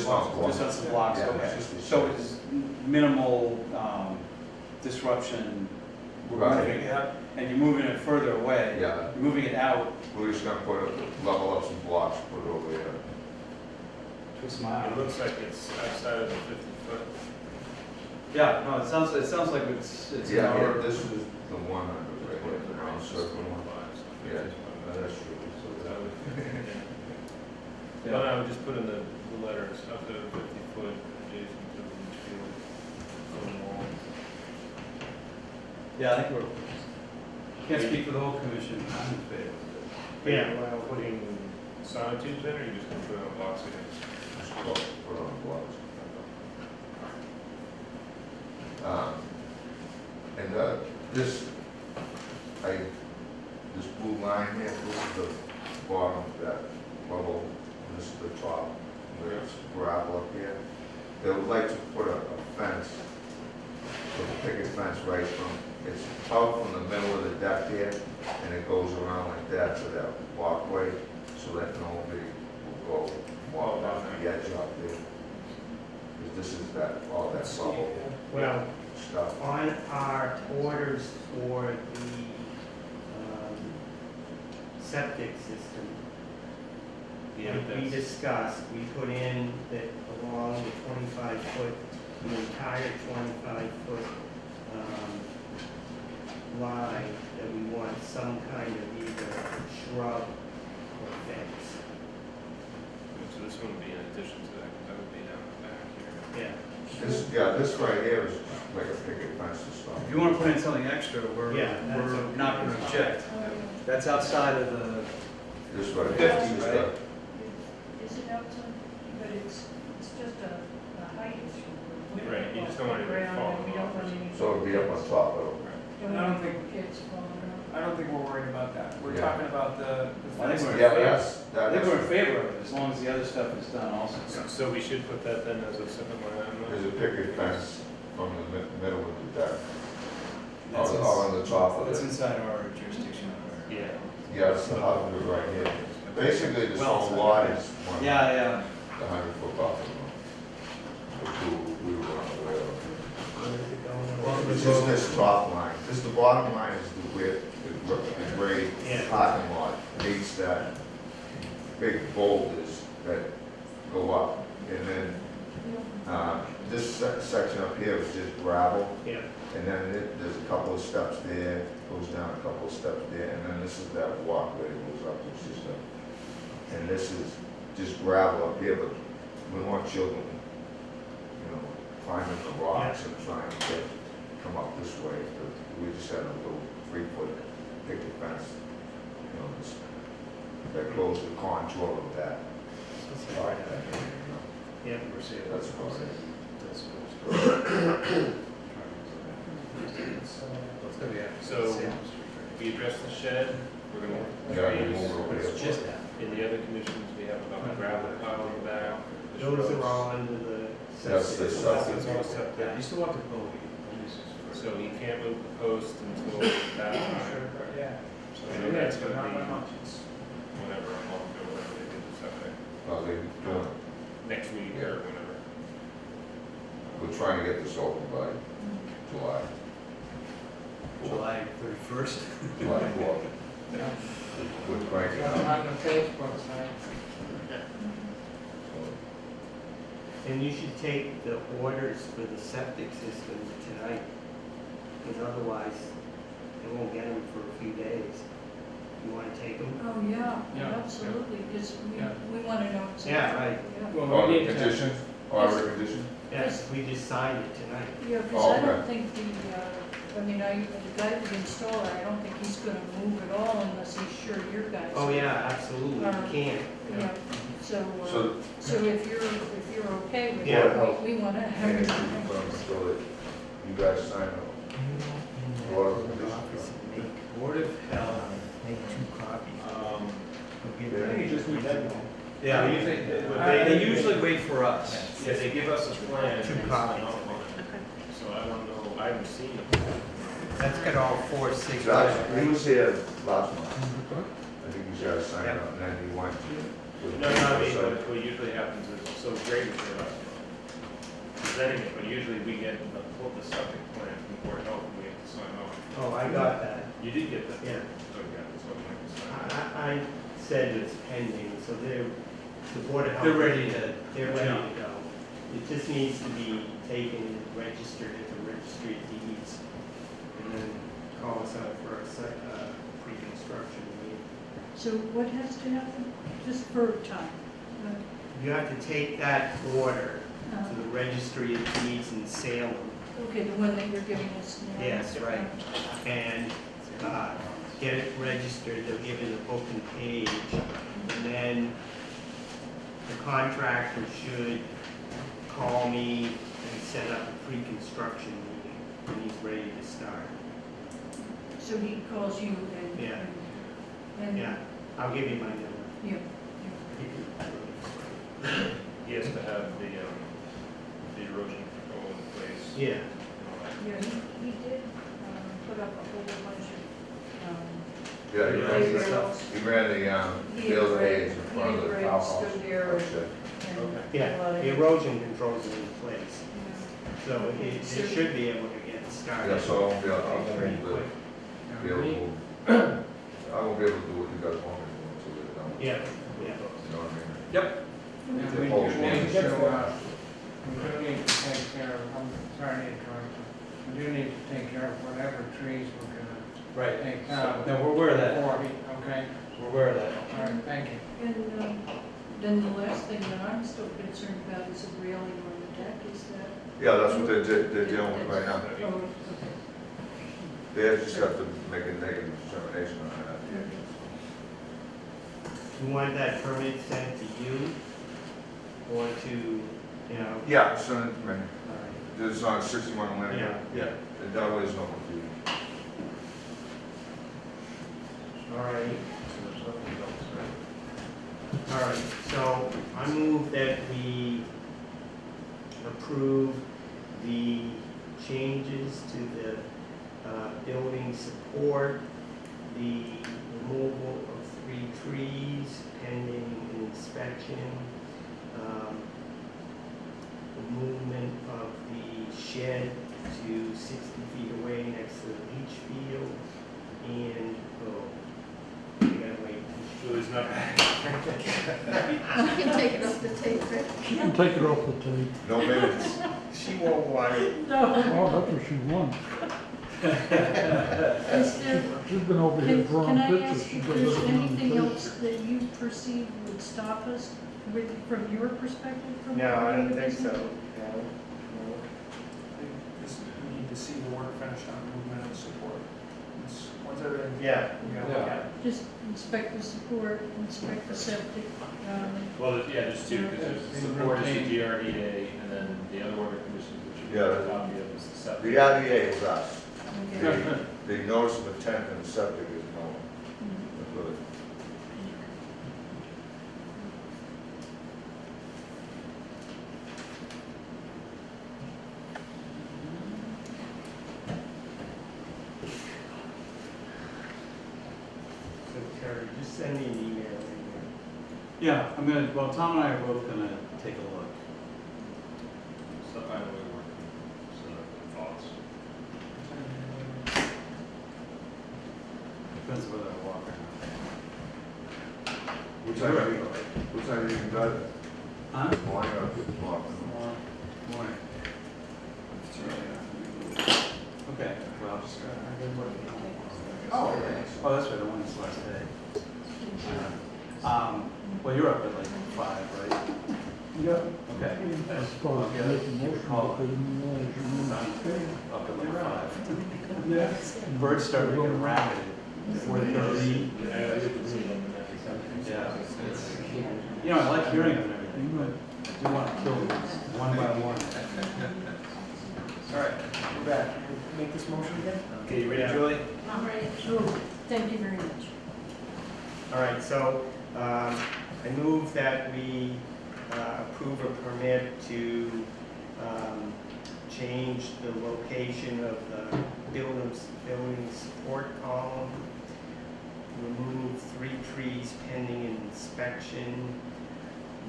on blocks. Just on some blocks, Yeah, okay. it's just- So it's minimal disruption, we're Right. moving it, and you're moving it further away. Yeah, You're moving it out we're just gonna level up some blocks, put it over there. to a smile. It looks like it's outside of the 50-foot. Yeah, no, it sounds like it's Yeah, our, this is the 100 right here, the round circle one. Yeah, that's true. So that would, Yeah. well, I would just put in the letters, up to 50-foot adjacent to the leach field, stone wall. yeah, I think we're, can't speak for the whole commission, I'm in favor of it. Yeah. While putting sonotubes in, or you just gonna put it on blocks again? Just put it on blocks. And this blue line here, this is the bottom of that bubble, and this is the top, where it's gravel up here. They would like to put a fence, a picket fence right from, it's out from the middle of the deck here, and it goes around like that to that walkway, so that nobody will go walk off the edge out there. 'Cause this is all that bubble Well, stuff. on our orders for the septic system, we discussed, we put in that along the 25-foot, the entire 25-foot line, that we want some kind of either shrub or fence. So this wouldn't be in addition to that, 'cause that would be down the back here. Yeah. This right here is like a picket fence and stuff. If you want to put in something extra, Yeah, that's we're okay. not going to object. That's outside of the, This right 50, here is just right? Is it outside, but it's just a height issue. We don't Right, you just don't want want it anybody ground, and we don't falling want off. any. So it'd be up on top of it. Don't I don't want think- kids falling around. I don't think we're worried about that. We're Yeah. talking about the I think fence. we're in Yeah, favor. that's, I think we're in that's, favor of it, as long as the other stuff is done also. So we should put that then as a separate line item? there's a picket fence from the middle of the deck, That's all on the top of That's it. inside our jurisdiction. Yeah. Yeah, it's the house right here. Basically, this Well, whole lot is one, the Yeah, 100-foot buffer zone. Which we were unaware of. Where is it going? It's just this top line, this, the bottom line is the width, the grade Yeah. parking lot meets that big boulders that go up. And then, this section up here is just gravel, Yeah, and then there's a couple of steps there, goes down a couple of steps there, and then this is that walkway that goes up, it's just a, and this is just gravel up here, but we want children, you know, climbing the rocks and trying to come up this way. We just had a little 3-foot picket fence, you know, that goes the contour of that. spot back there, you know. yeah. That's about it. So we addressed the shed, we're gonna. Yeah, we move over here. Just that. In the other conditions, we have about the gravel pile in the back. the Those shrubs. are all under the That's the septic. stuff. That's all septic. You still have to vote. So he can't move the post until that time. Yeah. So I know that's gonna Not by be much. It's- whenever a month or whatever they do the septic, Well, they're doing, next week or whenever. we're trying to get this open by July, July 31st. July 4th. We're cranking out. On the Facebook site. And you should take the orders for the septic system tonight, because otherwise, they won't get them for a few days. You wanna take them? Oh, yeah, Yeah. absolutely, because Yeah. we want to know exactly. Yeah, right. Yeah. Well, Or we the need to, condition, or the condition? Yes, we just signed it tonight. Yeah, Oh, because I don't okay. think the guy, the installer, I don't think he's gonna move at all unless he's sure your guys. Oh, yeah, absolutely, you can't. Yeah, so, So, so if you're okay with Yeah. that, we wanna have and it. so that you guys sign up. Or the condition. Board of Health, make 2 copies. Yeah. I think you just need that one. Yeah, you think- they usually wait for us. Yeah, they give us a plan. Two and copies. sign off on it. So I don't know I haven't seen it. That's got all 4 signatures. Josh, he right? was here last month. I think he's got to sign up, and then he went to. No, I mean, what usually happens is, so Greg was here last month, presenting it, but usually we get the septic plan from Board of Health, and we have to sign off. Oh, I got that. You did get that? Yeah. Oh, yeah, that's what I'm to sign. I said it's pending, so the Board of Health. They're ready to They're ready jump. to go. It just needs to be taken and registered at the registry of deeds, and then call us out for a pre-construction meeting. So what has to happen, just for time? You have to take that order to the registry of deeds in Salem, Okay, the one that you're giving us now? Yes, right. and get it registered. They'll give you the book and page, and then the contractor should call me and set up a pre-construction meeting when he's ready to start. So he calls you and? Yeah. And? Yeah, I'll give you my number. Yeah. He has to have the erosion control in place. Yeah, and all that. Yeah, he did put up a whole bunch of, Yeah, he ran, rails. he ran the, field aids in front of the He house. stood there and- and yeah, a lot of- the erosion controls are in place, Yeah. so it should be able to get started. Yeah, so I won't be able, Pretty quick. be able to, I won't be able to do what you guys want me to do until they're done. Yeah, You yeah. know what I mean? Yep. And we do need to, we do need to take care of, I'm sorry to interrupt you. We do need to take care of whatever trees we're gonna Right. take down. No, we're aware of that. Okay, We're aware of that. all right, thank you. And then the last thing that I'm still concerned about is the railing on the deck, is that? Yeah, that's what they're dealing with right now. Oh, okay. They just have to make a negative determination on that. You want that permit sent to you, or to, you know? Yeah, send it to me. All right. There's on 61 Lane. Yeah. Yeah, and that way there's no confusion. All right. So there's nothing else, right? All right, so I move that we approve the changes to the building support, the removal of 3 trees pending inspection, the movement of the shed to 60 feet away next to the leach field, and, you gotta wait. So there's nothing. You can take it off the tape, right? She can take it off the tape. No minutes. She won't want it. No. Oh, that's what she wants. Is there, She's been over here can drawing I pictures. ask She if does there's everything on anything tape. else that you perceive would stop us from your perspective? from No, I don't doing think business? so. We need to see the work finished on movement and support. Once everything, Yeah. we gotta look at it. Just inspect the support, inspect the septic, Well, yeah, there's two, because there's the support is the GRDA, and then the other order conditions, which you Yeah. have a copy of, is the septic. The RDA is us. okay. The notice of intent and the septic is no one. Mhm. That's what it- So Terry, just send me an email. Yeah, I'm gonna, well, Tom and I are both gonna take a look. Stuff I know we work, so thoughts. Depends whether I walk or What time do you can drive it? not. Huh? Morning or afternoon? Morning. Okay, well, oh, that's right, the one that's last day. Well, you're up at like 5, right? Yeah. Okay. I started Yeah, making give a motion, call. but I didn't realize you wanted to Up at like 5. stay. Yeah. Birds start making racket at 4:30. Yeah, it's, you know, I like hearing them and everything, but I do want to kill them one by one. All right, we're back. Make this motion again? Okay, you ready, Julie? I'm ready. Sure, thank you very much. All right, so I move that we approve a permit to change the location of the building support column, remove 3 trees pending inspection,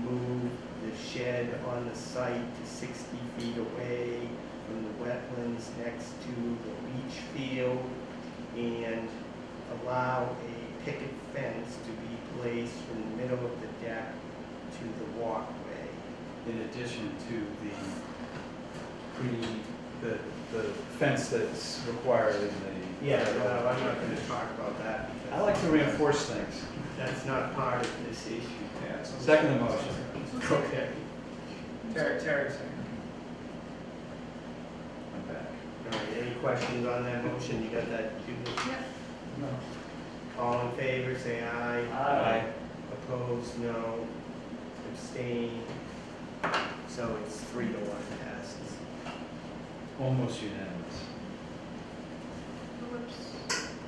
move the shed on the site to 60 feet away from the wetlands next to the leach field, and allow a picket fence to be placed from the middle of the deck to the walkway. In addition to the fence that's required in the. Yeah, I'm not gonna talk about that because. I like to reinforce things. That's not part of this issue. Yeah, it's on the- Second the motion. Okay. Terry, second. I'm back. All right, any questions on that motion? You got that, Judith? No. All in favor, say aye. Aye. Opposed, no. Abstain. So it's 3-1 passes. Almost unanimous. Whoops,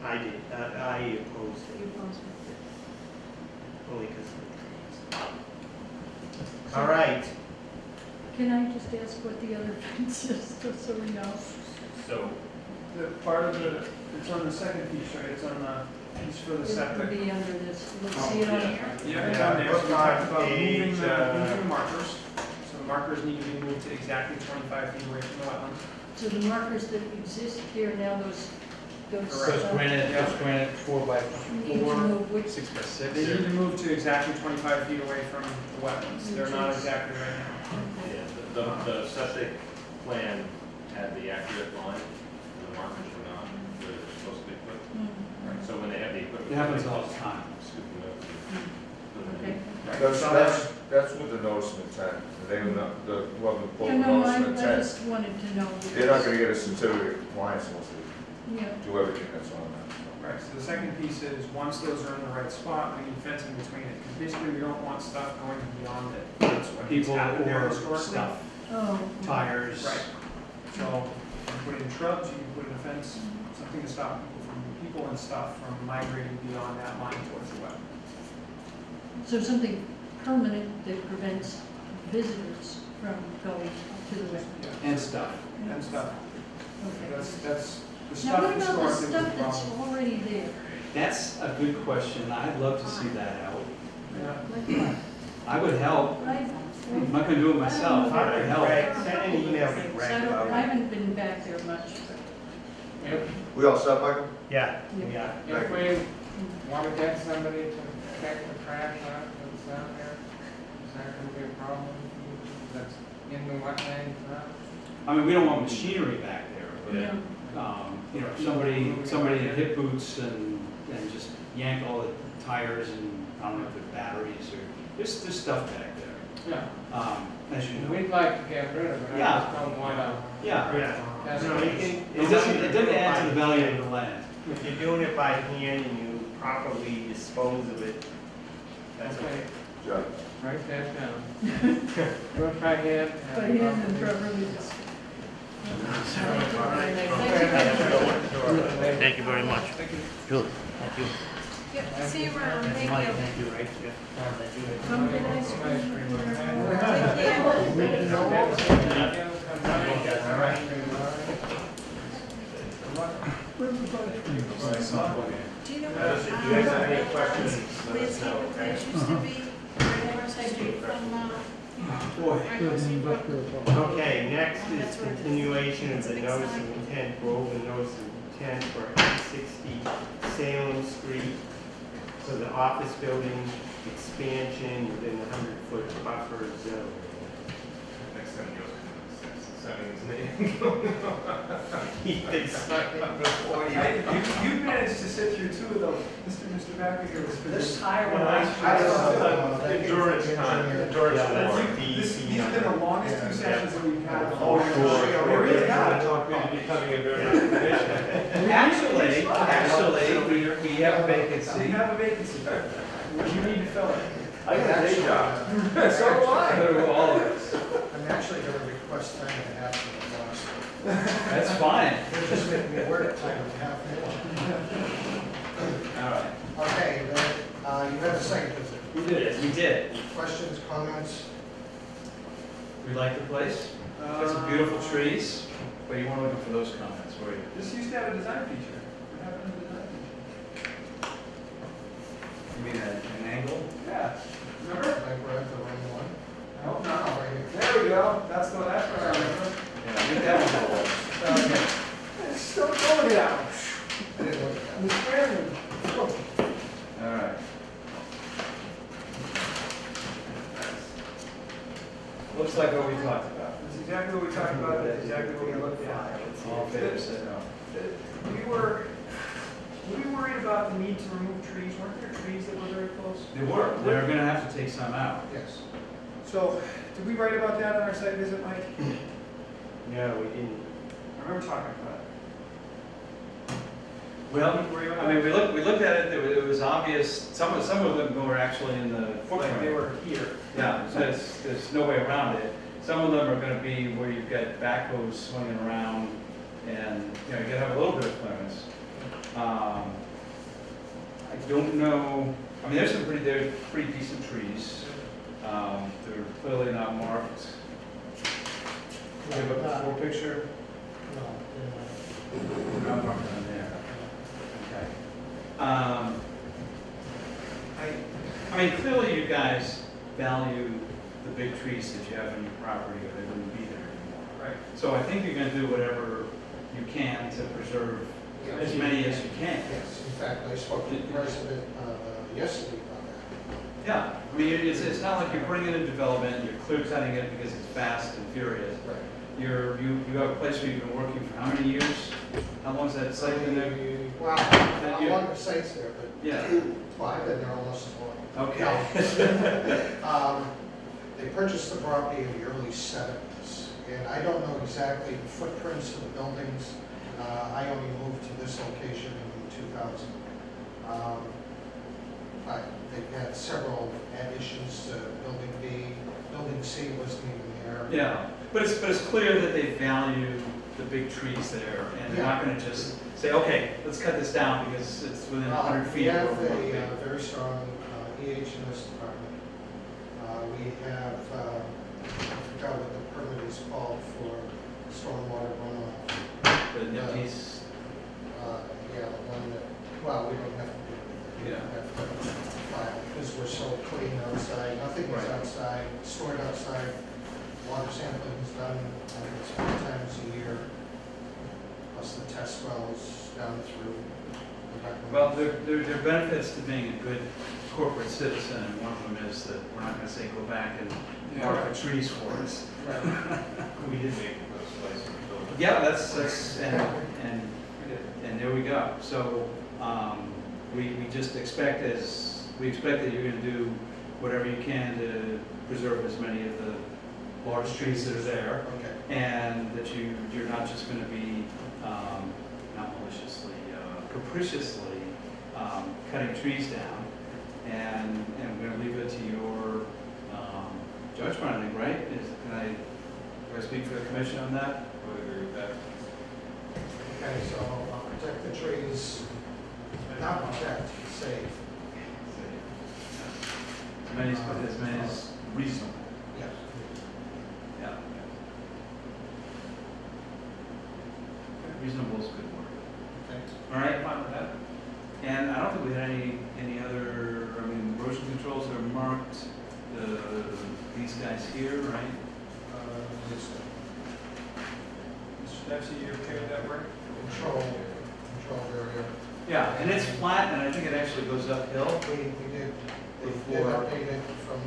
I did, I opposed you it, opposed only because of the trees. All right, Can I just ask what the other fence is, just so we know? So, The part of the, it's on the second piece, right? It's on the piece for the It would septic. be under this, let's see it on here. Yeah, it's on there. So we Look on talked about moving page, the markers. So the markers need to be moved to exactly 25 feet away from the wetlands. So the markers that exist here now, those. Correct. Those granite, Yeah. those granite 4x4, Need to move which, 6x6. They need to move to exactly 25 feet away from the wetlands. They're not Which is- exactly right now. yeah, the septic plan had the accurate line, and the markers were not where they're supposed to be put. So when they have the equipment. It happens all the time. Scoop it up. okay. That's with the notice of intent. They were not, whoever pulled Yeah, the no, notice I of intent, just wanted to know. they're not gonna get a certificate of compliance unless they Yeah, do everything that's on that. Right, so the second piece is, once those are in the right spot, we need fencing between it. Because basically, we don't want stuff going beyond it. That's what People happened there or historically. stuff, oh. tires. Right. So, you can put in shrubs, you can put in a fence, something to stop people and stuff from migrating beyond that line towards the wetland. So something permanent that prevents visitors from going to the wetland. Yeah, And stuff. and stuff. Okay. That's, the Now, stuff what about the historically was stuff a that's problem. already there? That's a good question. I'd love to see that out. Yeah. Like what? I would help. I'm not gonna do it myself. I would help. Greg, send an email to So Greg I don't, about I it. haven't been back there much. If, We all set, Michael? Yeah, Yeah. yeah. if we want to get somebody to check the trash out that's down there, is that gonna be a problem? That's in the wetlands now? I mean, we don't want machinery back there, Yeah. but, you know, somebody in hip boots and just yank all the tires and, I don't know if they're batteries or, there's stuff back there, Yeah. as you know. We'd like to get rid of it, I Yeah. just don't want to. Yeah, Yeah. No, you can- it doesn't add to the value of the land. If you're doing it by hand and you properly dispose of it, that's okay. Okay, John? write that down. Do it by hand. By hand and properly just. Thank you very much. Yep, see you around, thank you. Come get ice cream. Do you know what If you guys have any questions, let us know, okay? used to be right across the street from, Boy. right across the street from? Okay, next is continuation of the notice of intent, Groveland notice of intent for 860 Salem Street for the office building expansion within the 100-foot buffer zone. Next time you go, sending his name. He thinks before you. You managed to sit through two of those, Mr. Backer was for this. Endurance time, endurance Yeah, that's award. These have been the longest two sessions that we've had. Oh, sure. They really have. Becoming a very. Actually, we have a We vacancy. have a vacancy. You need to fill it. I got a day job. So do I. So do all of us. I'm actually going to request time and a half for the boss. That's fine. They're just making me work time and a half more. All right. Okay, then, you had a site visit. We did. Questions, comments? We like the place. Got some beautiful trees, but you weren't looking for those comments, were you? This used to have a design feature. What happened to the design feature? You mean an angle? Yeah, remember? Like we're at the wrong one? I hope not. Right here. There we go, that's what I remember. Yeah, I think that was a little. Okay. It's still going down. I didn't look at I'm scrambling. All right. Looks like what we talked about. That's exactly what we talked about, that's exactly what we looked at. All in favor, say no. We were worried about the need to remove trees, weren't there trees that were very close? They were. They're gonna have to take some out. it. Yes. So, did we write about that on our site visit, Mike? No, we didn't. I remember talking about it. Well, Were you- I mean, we looked at it, it was obvious, some of them were actually in the footprint. Like they were here. Yeah, so there's no way around it. Some of them are gonna be where you've got backhoes swinging around and, you know, you gotta have a little bit of clearance. I don't know, I mean, they're pretty decent trees. They're clearly not marked. Do you have a before picture? No, They're not marked on there. Okay. I mean, clearly you guys value the big trees that you have on your property or they wouldn't be there anymore. Right. So I think you're gonna do whatever you can to preserve as many as you can. yes, in fact, I spoke to the president yesterday about that. Yeah, I mean, it's not like you're putting it in development, you're clear cutting it because it's fast and furious. Right. You have a place where you've been working for how many years? How long's that site been there? Well, That I'm you- on the sites there, but Yeah, well, I've been there almost as long. okay. They purchased the property in the early 70s, and I don't know exactly the footprints of the buildings. I only moved to this location in 2000. But they've had several additions to Building B. Building C wasn't even there. Yeah, but it's clear that they value the big trees there and they're not gonna just say, okay, let's cut this down because it's within 100 feet We of have where we a very strong EH&S department. We have, I forgot what the permit is called for stormwater runoff. The nifties. Yeah, the one that, well, we don't have to do it. We Yeah. have to file, because we're so clean outside, nothing is Right. outside, stored outside. Water sampling is done, I think it's 4 times a year, plus the test wells down through the wetlands. Well, there are benefits to being a good corporate citizen, and one of them is that we're not gonna say, go back and mark the trees for us. We did make those slices of the building. Yeah, that's, and there we go. So, we just expect that you're gonna do whatever you can to preserve as many of the large trees that are there. Okay. And that you're not just gonna be, not maliciously, capriciously, cutting trees down. And we're gonna leave it to your, judgment, I think, right? Can I speak for the commission on that? I would agree with that. Okay, so I'll protect the trees, not protect, save. As many as reasonable. Yes. Yeah. Reasonable is a good word. Thanks. All right, Fine with that. and I don't think we had any other, I mean, erosion controls are marked, these guys here, right? Yes, Mr. Dempsey, you okay with that work? control area. Yeah, and it's flat, and I think it actually goes uphill. We did, they did Before- update it from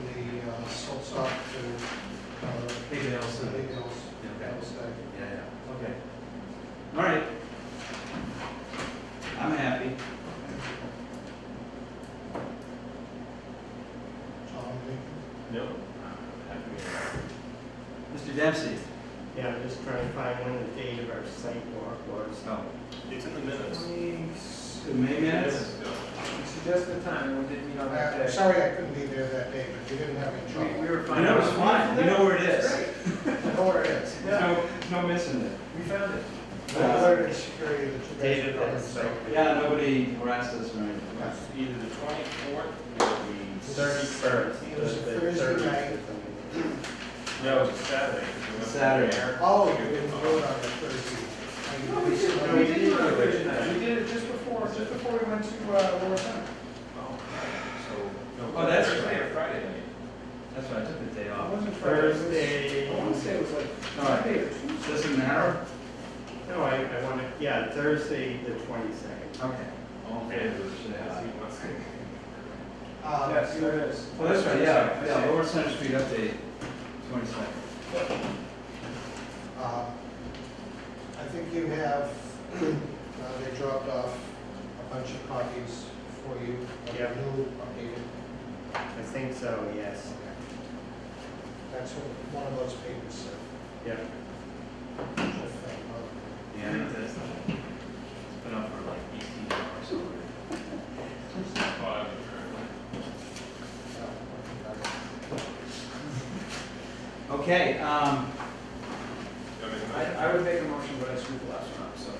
the silt sock to Hay bales the and- big hills. Okay. That was the- Yeah, yeah, okay. All right. I'm happy. John, No. Happy. Mr. Dempsey? Yeah, I'm just trying to find when the date of our site walk was. Oh. It's in the minutes. The May minutes? ago. Suggest the time, we did meet on that day. sorry I couldn't be there that day, but you didn't have any trouble. We were I fine. know it's fine, you know where it is. I know where it is. No missing it. We found it. I alerted security that you guys Dated were that coming, site. so. Yeah, nobody harassed us or anything. It's either the 24th or the 31st. It was a Thursday night. No, it's Saturday. 'cause we went to Saturday. there. Oh, you didn't vote on the Thursday. No, we did, No, we did. We did it just before we went to, Lower Center. Oh, so. no, Oh, that's Thursday right. or Friday night. That's why I took the day It off. wasn't Friday, it was- Thursday. I want to say it was like No, Friday or Tuesday. Doesn't matter? No, I want to, yeah, Thursday, the 22nd. Okay. All in favor, say aye. Yes, there it is. Oh, that's right, yeah, Lower Center Street update, 22nd. I think you have, they dropped off a bunch of copies for you of the Yep. new updated. I think so, yes. That's what one of those papers said. Yeah. Yeah, that's, it's been up for like 18 hours already. Okay, I would make a motion, but I screwed the last one up, so.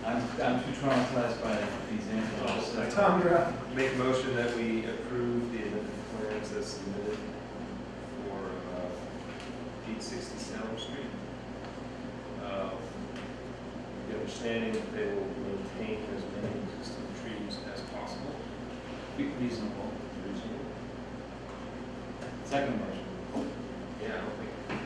I'm too traumatized by these answers. Tom, you're up. Make a motion that we approve the amended plans as submitted for 860 Salem Street. The understanding that they will maintain as many existing trees as possible. Reasonable. Reasonable. Second motion. Yeah, I don't think.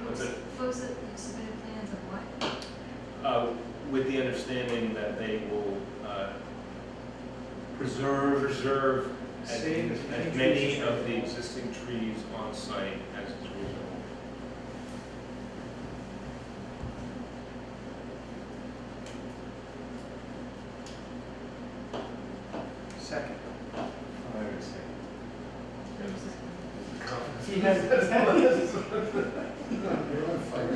What's it? What was it, you submitted plans of what? With the understanding that they will Preserve. preserve Save as many of the existing trees on site as is reasonable. Second. You're on fire.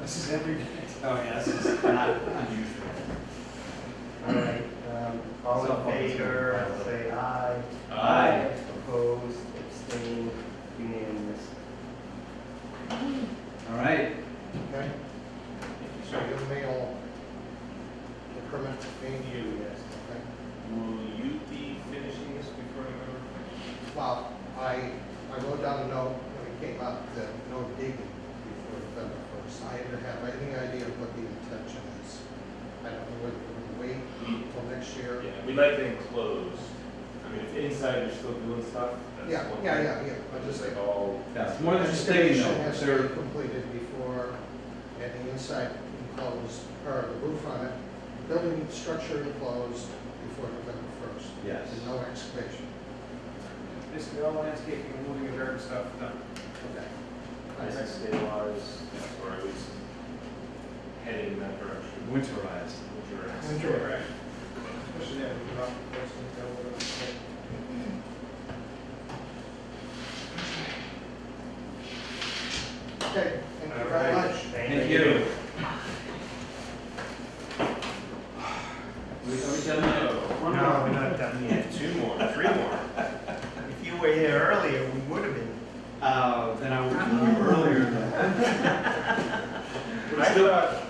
This is every day. Oh, yeah, this is not unusual. All right, all in favor, say aye. Aye. Opposed, abstained, unanimous. All right. Okay? So you'll mail the permit to me? You, yes. Okay. Will you be finishing this before November? Well, I wrote down a note when it came up that no digging before November 1st. I didn't have any idea what the intention is. I don't know whether we're going to wait until next year. Yeah, we'd like to enclose. I mean, if inside you're still doing stuff, that's Yeah, one yeah, thing. yeah. But just like all, Yeah, it's more than just digging Installation though. has to They're- be completed before, and the inside enclosed, or the roof on it, building structure enclosed before November 1st. Yes. And no excavation. Basically, all landscaping and moving of dirt and stuff done. Okay. nice stabilized, or at least heading in that direction. Winterized. Winter. Especially that, we're off the coast and go with it. Okay, thank you All very right. much. Thank you. We done that? No, we're not done yet. Two more, three more. If you were here earlier, we would have been. Then I would come earlier. I thought,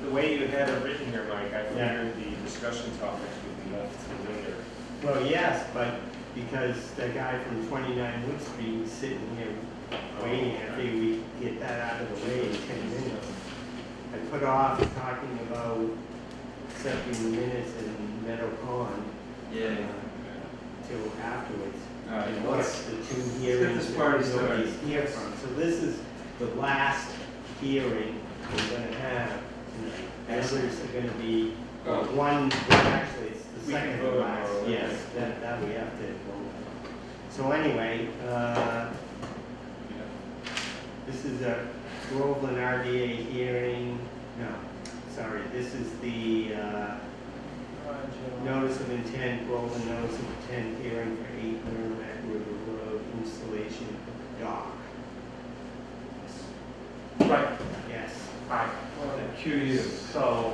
the way you had it written here, Mike, I figured the discussion topics would be left to later. Well, yes, but because the guy from 29 Wood Street was sitting here waiting, I figured we'd get that out of the way in 10 minutes. I put off talking about accepting the minutes in Meadow Pond till afterwards. All right, And well, what's the two get hearings this that party started. nobody's here from. So this is the last hearing we're gonna have tonight. Others are gonna be, well, one, well, actually, it's the We can second vote to on last, our- yes, that we have to vote on. So anyway, this is a Groveland RDA hearing, no, sorry, this is the, notice of intent, Groveland notice of intent hearing for 8 Merrimack River Road installation of dock. Right. Yes. Hi. Cue you. So,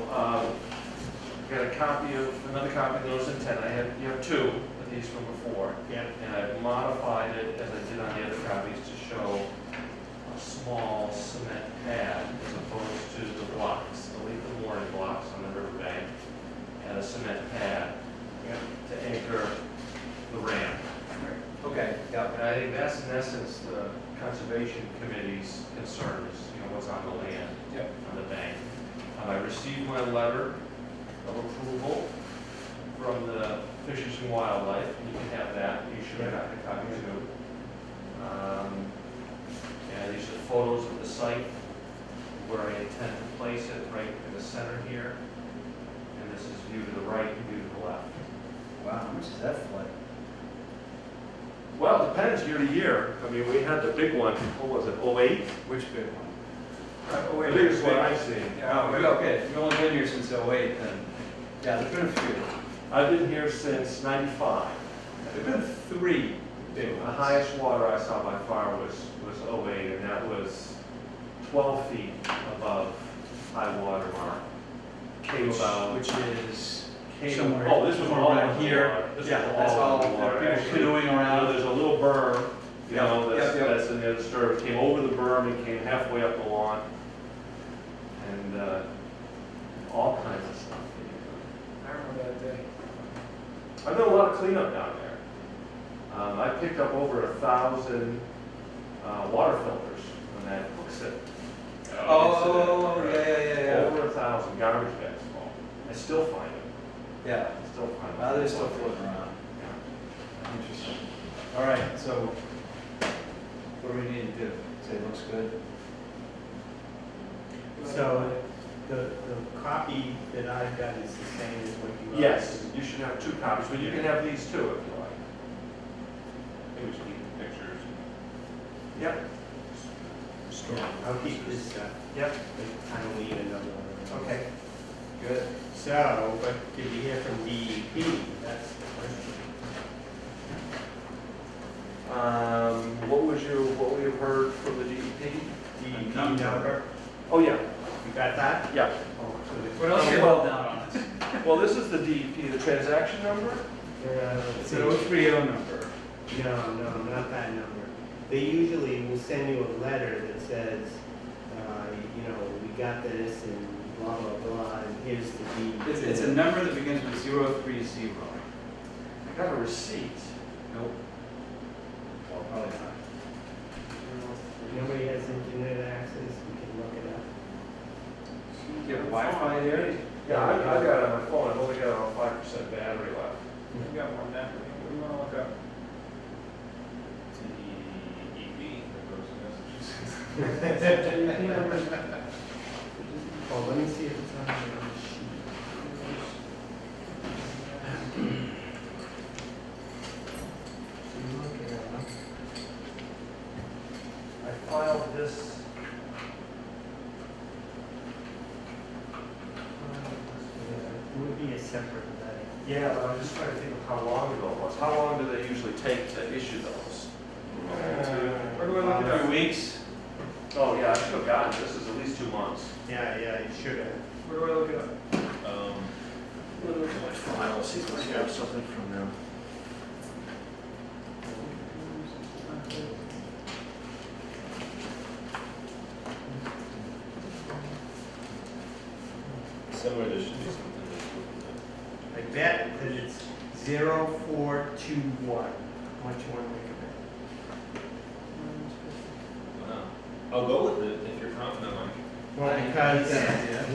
got a copy of, another copy of those intent, you have two of these from before, Yep. and I've modified it as I did on the other copies to show a small cement pad as opposed to the blocks, the Lethal Mooring blocks on the riverbank, and a cement pad Yep. to anchor the ramp. Okay, And essence the Conservation Committee's concerns, what's on the land, on the bank. I received my letter of approval from the Fishes and Wildlife, and you can have that, you should have gotten a copy too. And these are photos of the site where I intend to place it, right in the center here. And this is view to the right and view to the left. Wow, how much does that flood? Well, it depends year to year. I mean, we had the big one, what was it, '08? Which big one? The biggest one I've seen. Oh, okay, you've only been here since '08 then. Yeah, there's been a few. I've been here since '95. There've been 3 big The ones. highest water I saw by far was '08, and that was 12 feet above high water mark. Came about, Which is came, somewhere- oh, this was somewhere all around under here. water. This Yeah, was that's all, under water. people Actually, canoeing around. There's a little berm, that's, Yep. that's in the disturbed, came over the berm and came halfway up the lawn. And, all kinds of stuff. I remember that day. I've done a lot of cleanup down there. I picked up over 1,000 water filters when that Hooksett Oh, incident. yeah. Over 1,000 garbage bags full. I still find them. Yeah, I still find them. well, they're still floating around. Interesting. All right, so what do we need to do? Say it looks good? So the copy that I've got is the same as what you. Yes, you should have 2 copies, but you can have these too if you like. Maybe we should keep the pictures. Yep. I'll keep this stuff. Yep. But I don't need another one. Okay. Good. So, but did you hear from DEP? That's the question. What we have heard from the DEP? DEP Number. number, Oh, yeah, you got that? yeah. What else? Okay, well down on us. Well, this is the DEP, the transaction number? It's an 030 number. No, not that number. They usually will send you a letter that says, we got this and blah, blah, blah, and here's the deed. It's a number that begins with 030. I got a receipt. Nope. Well, probably not. Nobody has internet access, you can look it up. Do you have Wi-Fi there? Yeah, I got it on my phone, I've only got about 5% battery left. You got more than that. What do you wanna look up? DEP, that goes to Massachusetts. Oh, let me see if it's on the sheet. You look it up. I filed this. It would be a separate letter. Yeah, but I'm just trying to think of how long ago it was. How long do they usually take to issue those? Where do I look it A up? few weeks. Oh, yeah, I should have gotten this. This is at least 2 months. Yeah, you should have. Where do I look it up? Let me look at my file, see if I have something from them. Somewhere there should be something. I bet that it's 0421. How much you want to make of it? Wow. I'll go with it if you're confident, Mike. Well, because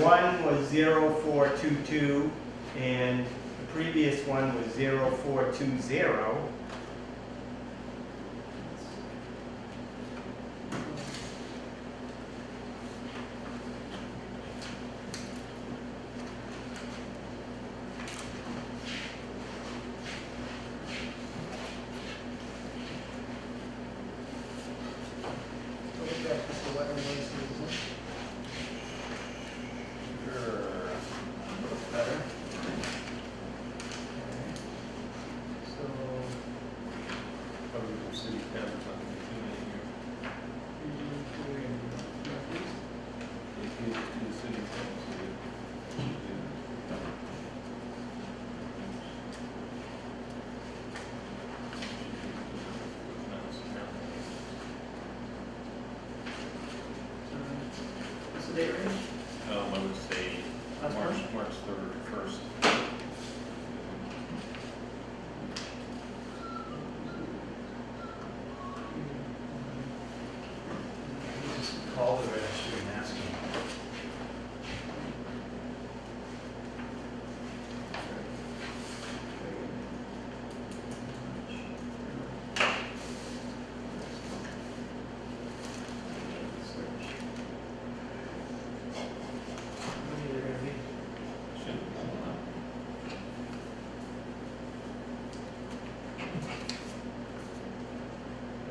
one was 0422 and the previous one was 0420. Look at that, just the wetland license, isn't it? Better. So, Probably from city cameras, not gonna be too many here. If you do the city cameras, you do. what's the date range? I would say Last month? March 3rd, 1st. call the registry and ask them.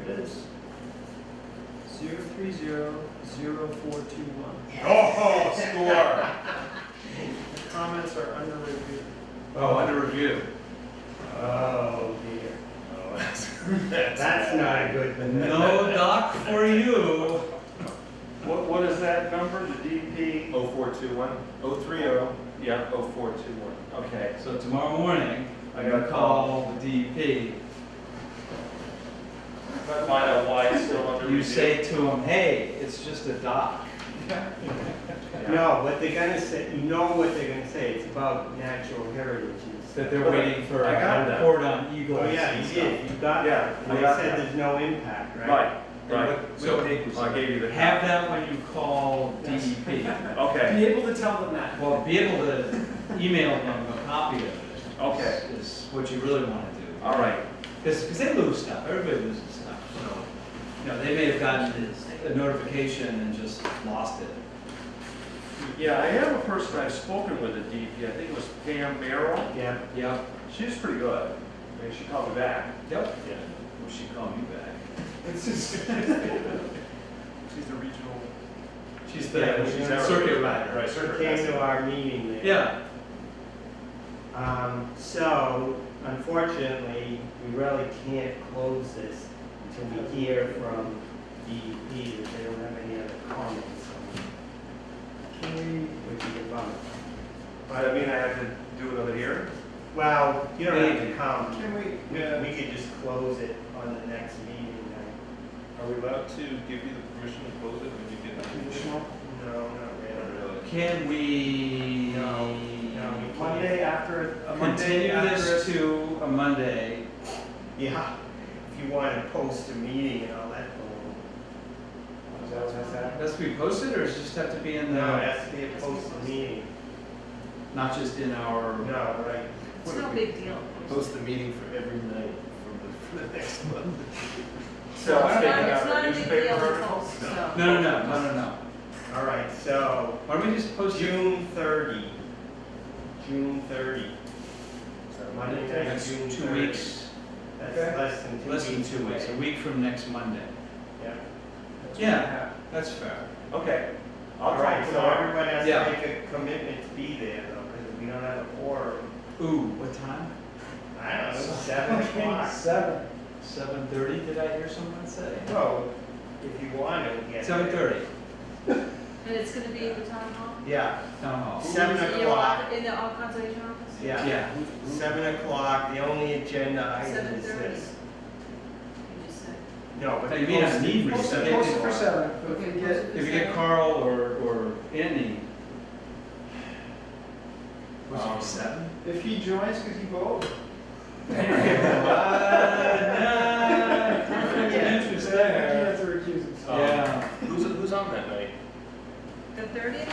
It is. 0300421. Oh, score! The comments are under review. Oh, under review. Oh dear. Oh, That's not a good one. No doc for you. What is that number, the DP? 0421, 030, Yeah. 0421. Okay. So tomorrow morning, I I gotta gotta call the DEP. Find out why it's still under review. You say to them, hey, it's just a doc. No, what they're gonna say, you know what they're gonna say, it's about natural heritage. That they're waiting for I got a that. report on eagles Oh, yeah, and you stuff. did, you got Yeah, that. I And they got said that. there's no impact, right? Right, right. So I gave you the. have that when you call DEP. Okay, Be able to tell them that. Well, be able to email them a copy of it. Okay. Is what you really want to do. all right. Because they lose stuff, everybody loses stuff, so. You know, they may have gotten a notification and just lost it. Yeah, I have a person I've spoken with at DEP, I think it was Pam Merrill. Yeah. Yep. She's pretty good. I mean, she called me back. Yep. Yeah. Will she call me back? She's the regional. She's Yeah, the she's our- circuit rider. Right, She circuit came rider. to our meeting there. Yeah. So, unfortunately, we really can't close this until we hear from DEP that they don't have any other comments on it. Can we, which is a bummer. Does that mean I have to do another hearing? Well, you don't have to Maybe. come. Can we, We could just close it on the next meeting night. Are we allowed to give you the permission to close it when you get the conditional, No, not really. Really? Can we? No, we Monday can't. after, a Monday Continue after. this to a Monday. Yeah, if you want to post a meeting and all that. Is that what I said? Does it be posted or does it just have to be in No, it the, has to be a posted meeting. not just in our? No, right. It's no big deal. Post the meeting for every night for the next month. So It's I'm not, taking it's out not a a big deal newspaper to article? post, so. No. All right, so Why don't we just post it? June 30. June 30. So Monday night, That's June 2 30. weeks, That's Okay. less than 2 weeks. less than 2 weeks, a away. week from next Monday. Yeah. That's what Yeah. we have. That's fair. Okay. I'll All try right, so tomorrow. everyone has Yeah. to make a commitment to be there though, because we don't have a quorum. Ooh, what time? I don't know, 7 o'clock. 7:30, did I hear someone say? Well, if you want to get. 7:30, And it's gonna be at the town hall? Yeah, town hall. 7 In your o'clock. in the conservation office? Yeah. Yeah. 7 o'clock, the only agenda item is 7:30. this. You just said. No, but. Hey, you may not need me. Post it for 7, but if we get, If you get Carl or Andy. Was it 7? if he joins, could he vote? Conflict of interest He there. has to recuse himself. Yeah. Who's on that night? The 30th?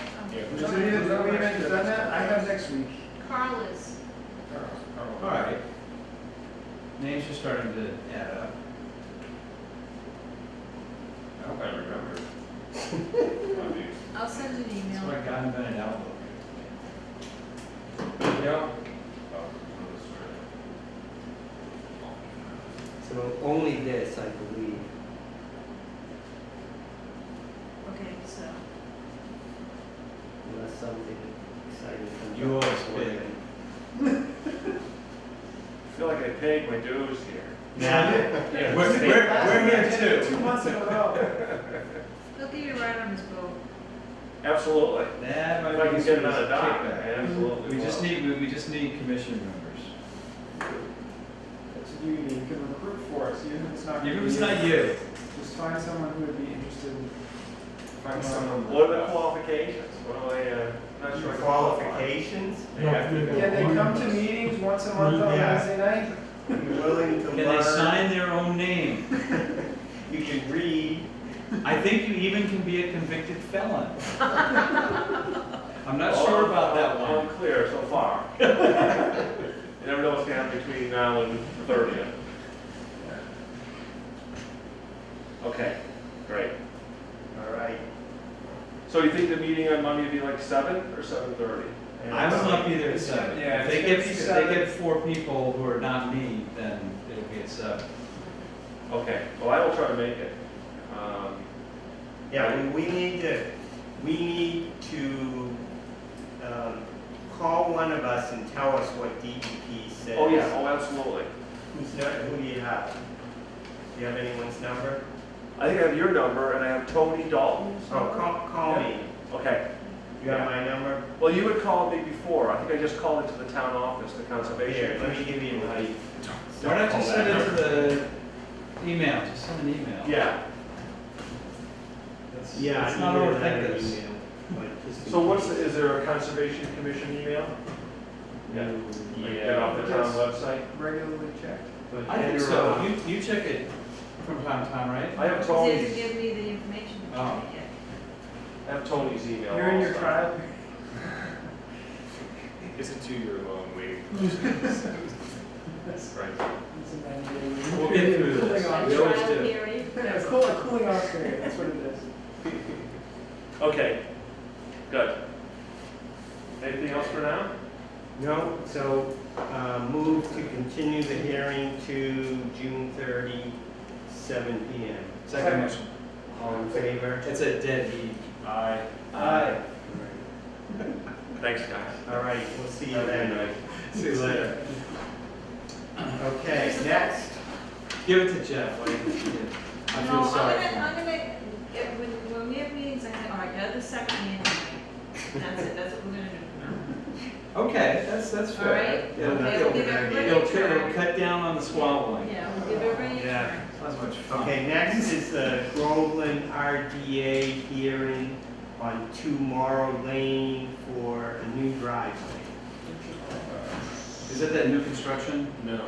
Has we even done that? I have next week. Carl is. All right. Names are starting to add up. I hope I remember. I'll send an That's email. what I got in Bennett Outlook. Yeah. So only this, I believe. Okay, so. Unless something exciting comes up. You always before big. then. I feel like I paid my dues here. Yeah. We're here too. 2 months in a row. He'll give you a ride on his boat. Absolutely. That If I might be can some get another dock, I kickback. absolutely We just will. need commission members. That's what you need, you can recruit for us, even if it's not. Even if it's not you. Just find someone who would be interested. Find someone. What are the qualifications? What do I, not sure. I can qualify. Qualifications, They have to. Can they come to meetings once a month on Yeah. Wednesday night? you're willing to learn. Can they sign their own name? You can read. I think you even can be a convicted felon. I'm not sure about that one. Unclear so far. You never know what's gonna happen between now and the 30th. Okay, great. All right. So you think the meeting on Monday would be like 7 or 7:30? I will not be there at 7. Yeah, If they it's get, gonna be if 7. they get 4 people who are not me, then it'll be at 7. Okay, well, I will try to make it. Yeah, we need to call one of us and tell us what DEP says. Oh, yeah, oh, absolutely. Who do you have? Do you have anyone's number? I think I have your number and I have Tony Dalton's Oh, number. call me. Okay. You have my number? Well, you had called me before. I think I just called into the town office, the conservation. Here, let me give you my. Why don't you send it to the email, just send an email. Yeah. Yeah. Let's not either overthink that or this. email, but just in So what's, case. is there a conservation commission email? Yeah. Like get off the town website? Regularly checked. I think so. You check it from time to time, right? I have He Tony's, didn't give me the information to Oh. check it yet. I have Tony's email. You're in your also. trial. It's a 2-year long wait. Right. We'll get through this. Cooling off. We always Trial do. period. Yeah, cooling off period, that's what it is. Okay, good. Anything else for now? No, so move to continue the hearing to June 30, 7 PM. Second motion. All in favor? It's a dead heat. Aye. Aye. Thanks, guys. All right, we'll see you then. See you later. Okay, next. Give it to Jeff. I No, feel sorry. I'm gonna, when we have meetings, all right, go to the second meeting. That's it, that's what we're gonna do. Okay, that's All fair. right? It'll- Okay, we'll give everybody It'll a turn. cut down on the squabbling. Yeah, we'll give everybody a Yeah, turn. that's much fun. Okay, next is the Groveland RDA hearing on 2 Morrow Lane for a new driveway. Is that that new construction? No.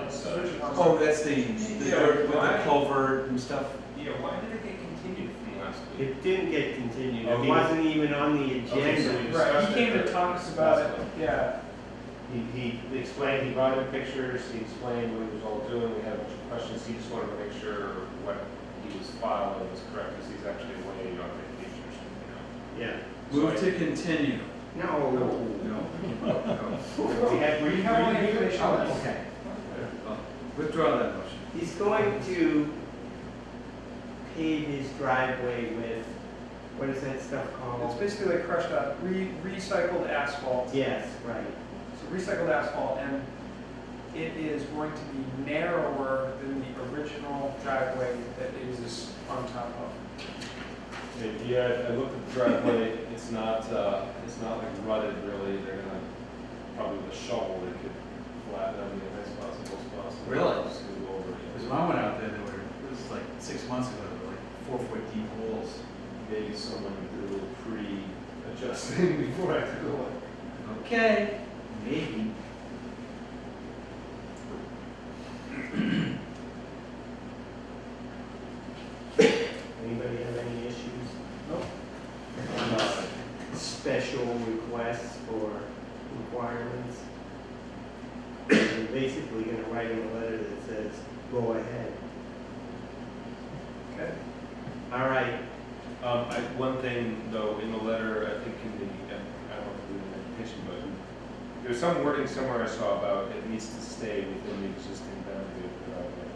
It's, Oh, that's the Yeah, dirt with the why? culvert and stuff? yeah, why did it get continued from last week? It didn't get continued, Oh, it he- wasn't even on the Okay, so agenda. we Right, discussed he came it, to but talk us about it, that's what- yeah. He explained, he brought in pictures, he explained what he was all doing, we had a bunch of questions, he just wanted to make sure what he was filing was correct, because he's actually away on vacation or something, Yeah. Move to continue. No. No. We had, We have all the information on this. Okay. Withdraw that motion. He's going to pave his driveway with, what is that stuff It's called? basically like crushed up, recycled asphalt. Yes, right. So recycled asphalt, and it is going to be narrower than the original driveway that it is on top of. Yeah, I looked at the driveway, it's not like rutted really, they're gonna, probably with a shovel, they could flatten out the nice possible spots. Really? Smooth over it. Because when I went out there, it was like 6 months ago, there were like 4-foot deep holes. Maybe someone did a little pre-adjusting before I took a look. Okay, maybe. Anybody have any issues? Nope. Special requests for requirements? You're basically gonna write him a letter that says, go ahead. Okay. All right, One thing though, in the letter, I think in the, I don't know if it's in the application, but there's some wording somewhere I saw about it needs to stay within the existing boundary of the driveway.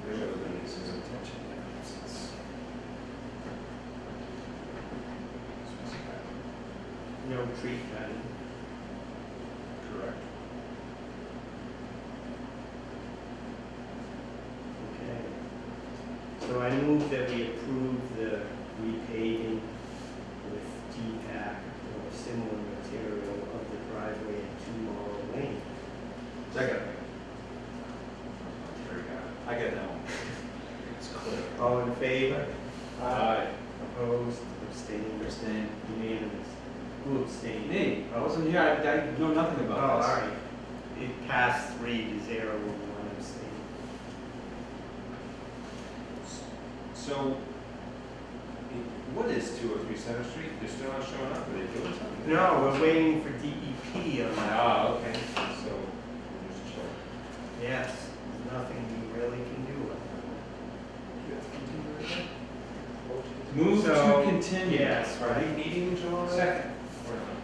There shows that it says intention there. It's- no tree cutting. Correct. Okay. So I move that we approve the repaving with T-PAC or similar material of the driveway at 2 Morrow Lane. Second. I get that one. It's clear. All in favor? Aye. Opposed? Abstained? Understand? Unanimous? Who abstained? Me, I wasn't here, I know nothing Oh, about this. all right. It passed 3-0 with 1 abstain. So, what is 203 Center Street? They're still not showing up, are they doing something? No, we're waiting for DEP on that. Ah, okay, so, there's a show. Yes, there's nothing we really can do with Move to So, continue. Yes, Are we right. meeting in July? Second.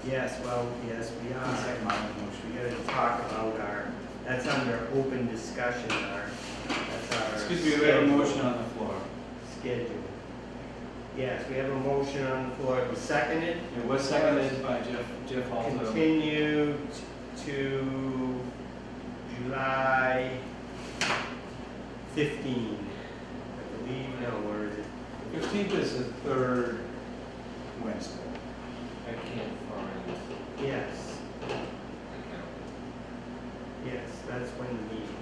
Yes, well, yes, we are. Second my motion. We gotta talk about that's under open discussion, that's our. Excuse me, we have a motion on the floor. Schedule. Yes, we have a motion on the floor, it was seconded. It was seconded by Jeff Alto. Continue to July 15, I believe, no, where is it? 15th is the third Wednesday. I can't find. Yes, yes, that's when the meeting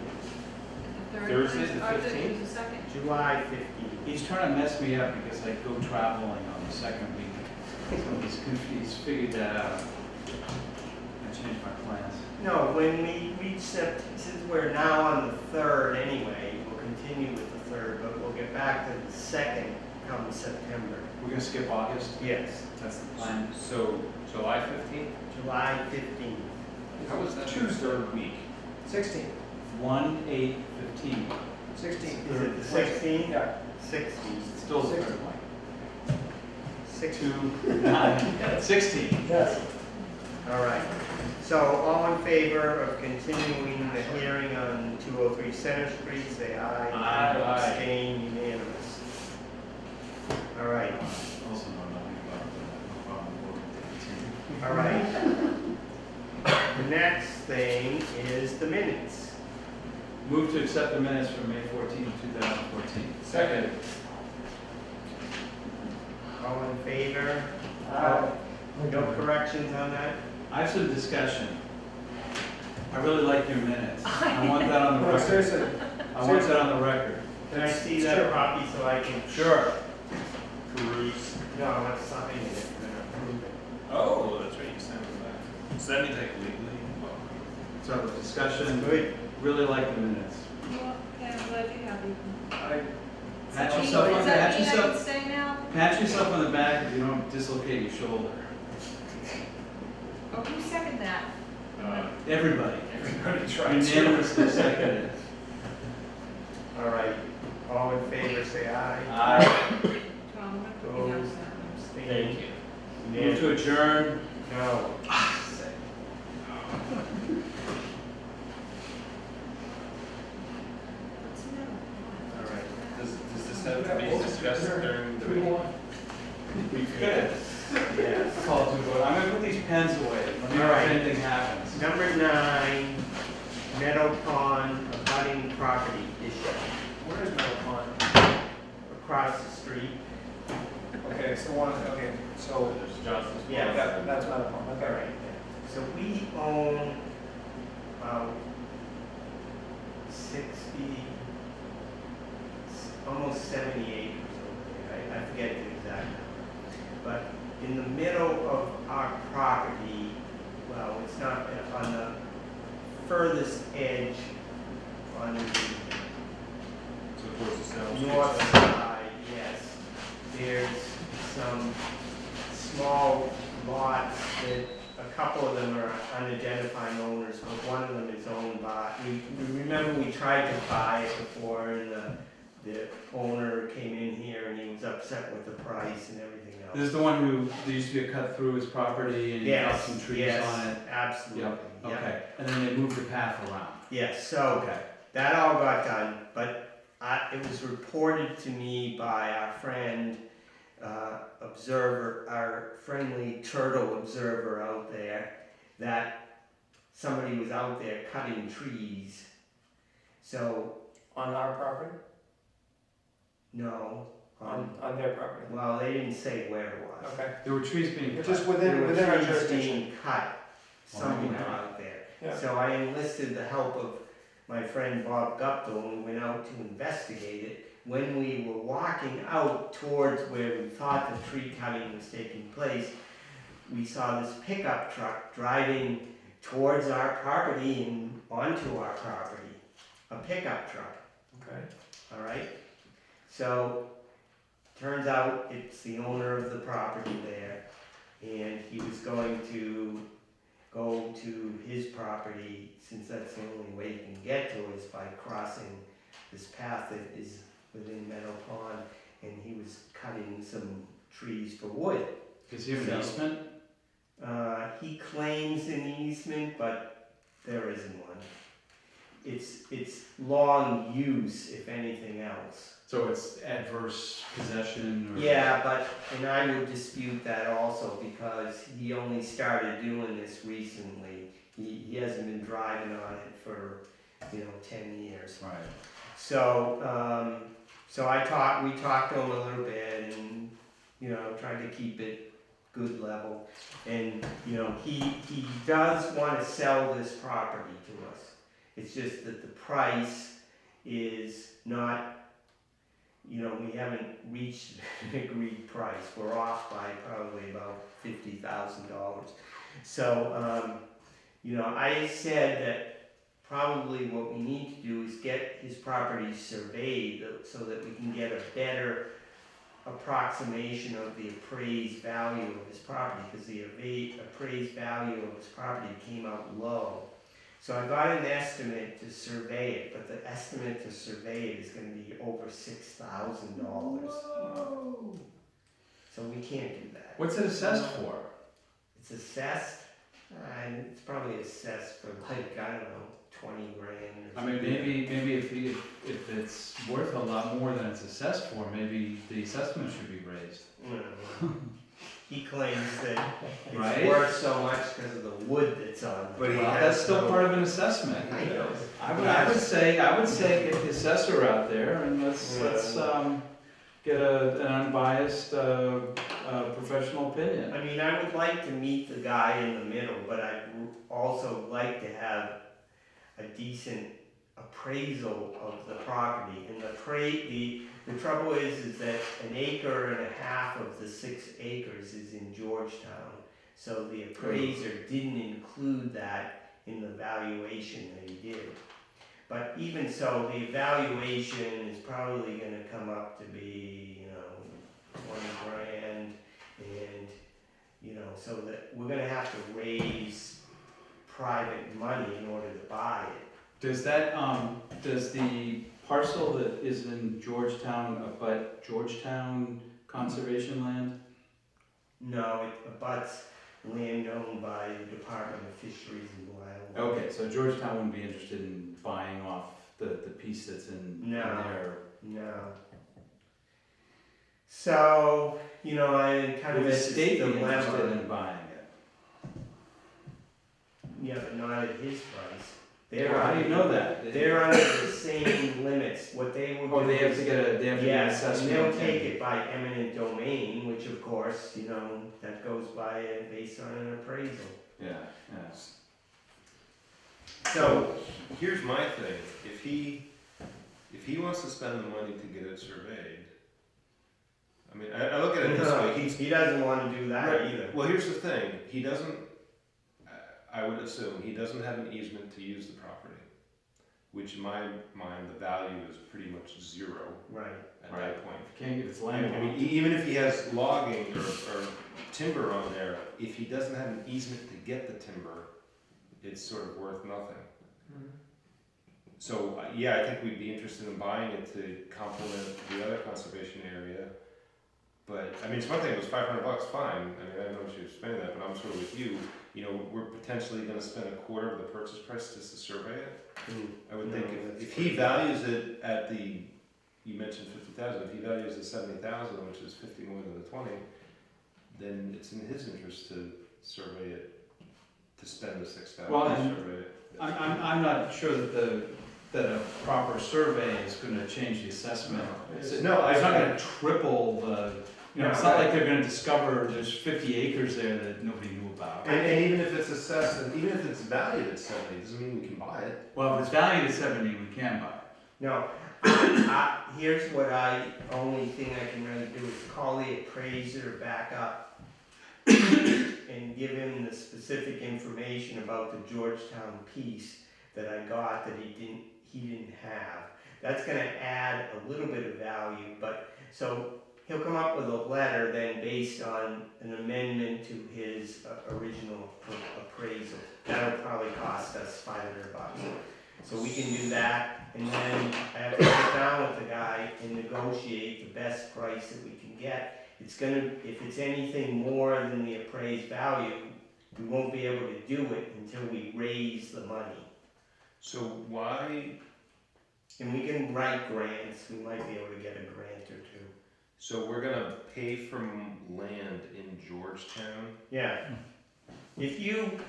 The third Thursday, Wednesday- the or 15th? The second. is. July 15. He's trying to mess me up because I go traveling on the second week. So he's confused, he's figured that out. I changed my plans. No, when we reach since we're now on the third anyway, we'll continue with the third, but we'll get back to the second come September. We're gonna skip August? Yes, That's the plan. So, July 15th? July 15. How was that? Tuesday week. 16. 1/8/15. 16. Is it the 16th? Yeah. 16. Still the third one. 16. 2, 9, 16. Yes. All right. So all in favor of continuing the hearing on 203 Center Street, say aye. Aye. Abstain, unanimous. All right, Also know nothing about the, no problem, all right. The next thing is the minutes. Move to accept the minutes from May 14, 2014. Second. All in favor? Aye. No corrections on that? I have some discussion. I really like your minutes. I want that on the No, record. seriously. I want that on the record. Can I see that Sure. copy so I can? Sure. Peruse. No, I'm not signing it, I'm gonna approve it. Oh, that's right, you sent it back. So that means like legally, well, So the discussion, Good. really like the minutes. Well, yeah, I'm glad you have these. I, Pat Does yourself on, that pat mean I can yourself, stay now? pat yourself on the back if you don't dislocate your shoulder. Oh, who seconded that? Everybody. everybody tried to. Unanimously seconded. All right, all in favor, say aye. Aye. Tom, I'm gonna put you down, Opposed? sir. Abstained? Move to adjourn. No. What's the matter? All right. Does this have to be discussed during the meeting? We could. Yes. Call to vote. I'm gonna put these pens away. Let me know All if right. anything happens. Number 9, Meadow Pond abutting property issue. where is Meadow Pond? Across the street. Okay, so one, okay, so, There's Johnson's. Yeah. that's Meadow Pond, All okay. right. So we own about 60, almost 70 acres over there. I forget the exact number. But in the middle of our property, well, it's not on the furthest edge on the So towards the Salem Street north side. side, yes, there's some small lots that, a couple of them are unidentified owners, but one of them is owned by, we remember we tried to buy it before, and the owner came in here and he was upset with the price and everything else. This is the one who, there used to be a cut through his property and he got Yes, some trees yes, on it. absolutely. Yep, Yep. okay. And then they moved the path around. Yes, so Okay. that all got done, but it was reported to me by our friend, observer, our friendly turtle observer out there, that somebody was out there cutting trees. So, On our property? no, On their property? well, they didn't say where it was. Okay. There were trees being cut. Just There within, were within our trees jurisdiction. being cut somewhere out there. Yeah. So I enlisted the help of my friend Bob Guptill, and we went out to investigate it. When we were walking out towards where we thought the tree cutting was taking place, we saw this pickup truck driving towards our property and onto our property. A pickup truck, Okay. all right? So turns out it's the owner of the property there, and he was going to go to his property, since that's the only way he can get to it, is by crossing this path that is within Meadow Pond, and he was cutting some trees for wood. Does he have an So- easement? He claims an easement, but there isn't one. It's long use, if anything else. So it's adverse possession or? Yeah, but, and I would dispute that also, because he only started doing this recently. He hasn't been driving on it for, 10 years. Right. So, we talked to him a little bit and, tried to keep it good level. And, he does want to sell this property to us. It's just that the price is not, we haven't reached an agreed price. We're off by probably about $50,000. So, I said that probably what we need to do is get his property surveyed so that we can get a better approximation of the appraised value of his property, because the appraised value of his property came out low. So I got an estimate to survey it, but the estimate to survey it is gonna be over $6,000. So we can't do that. What's it assessed for? It's assessed, and it's probably assessed for like, I don't know, 20 grand or I mean, something. maybe if it's worth a lot more than it's assessed for, maybe the assessment should be raised. He claims that it's Right? worth so much because of the wood that's on it. But he Well, has that's still no- part of an assessment. I know. I would say get the assessor out there and let's get an unbiased, professional opinion. I mean, I would like to meet the guy in the middle, but I'd also like to have a decent appraisal of the property. And the trouble is that 1.5 acres of the 6 acres is in Georgetown. So the appraiser didn't include that in the valuation that he did. But even so, the evaluation is probably gonna come up to be, 20 grand. And, so that we're gonna have to raise private money in order to buy it. Does that, does the parcel that is in Georgetown abut Georgetown conservation land? No, it abuts land owned by the Department of Fisheries and Wildlife. Okay, so Georgetown wouldn't be interested in buying off the piece that's in No. there? No. So, I kind of Would the at this state be interested dilemma. in buying it? Yeah, but not at his price. Well, how do you know that? They're under the same limits. What they will do. Oh, they have to is- get an Yes, and assessment. they'll take it by eminent domain, which of course, that goes by based on an appraisal. Yeah, yeah. So, Here's my thing, if he wants to spend the money to get it surveyed, I mean, I look at it this way, he doesn't want to do that Right. either. Well, here's the thing, he doesn't, I would assume, he doesn't have an easement to use the property, which in my mind, the value is pretty much zero Right. at Right. that point. Can't get its I land. mean, even if he has logging or timber on there, if he doesn't have an easement to get the timber, it's sort of worth nothing. So, yeah, I think we'd be interested in buying it to complement the other conservation area. But, I mean, it's one thing, it was $500, fine, I mean, I don't know what you're spending that, but I'm sort of with you. We're potentially gonna spend a quarter of the purchase price just to survey it. I would think if he values it at you mentioned 50,000, if he values it 70,000, which is 50 more than the 20, then it's in his interest to survey it, to spend the 6,000 Well, to and- survey it. I'm not sure that a proper survey is gonna change the assessment. No, It's not gonna triple it's not like they're gonna discover there's 50 acres there that nobody knew about. And even if it's assessed, and even if it's valued at 70, doesn't mean we can buy it. Well, if it's valued at 70, we can buy it. No, here's only thing I can really do is call the appraiser back up and give him the specific information about the Georgetown piece that I got that he didn't have. That's gonna add a little bit of value, but, so he'll come up with a letter then based on an amendment to his original appraisal. That'll probably cost us $500. So we can do that, and then I have to sit down with the guy and negotiate the best price that we can get. It's gonna, if it's anything more than the appraised value, we won't be able to do it until we raise the money. So why, And we can write grants, we might be able to get a grant or two. so we're gonna pay for land in Georgetown? Yeah. If you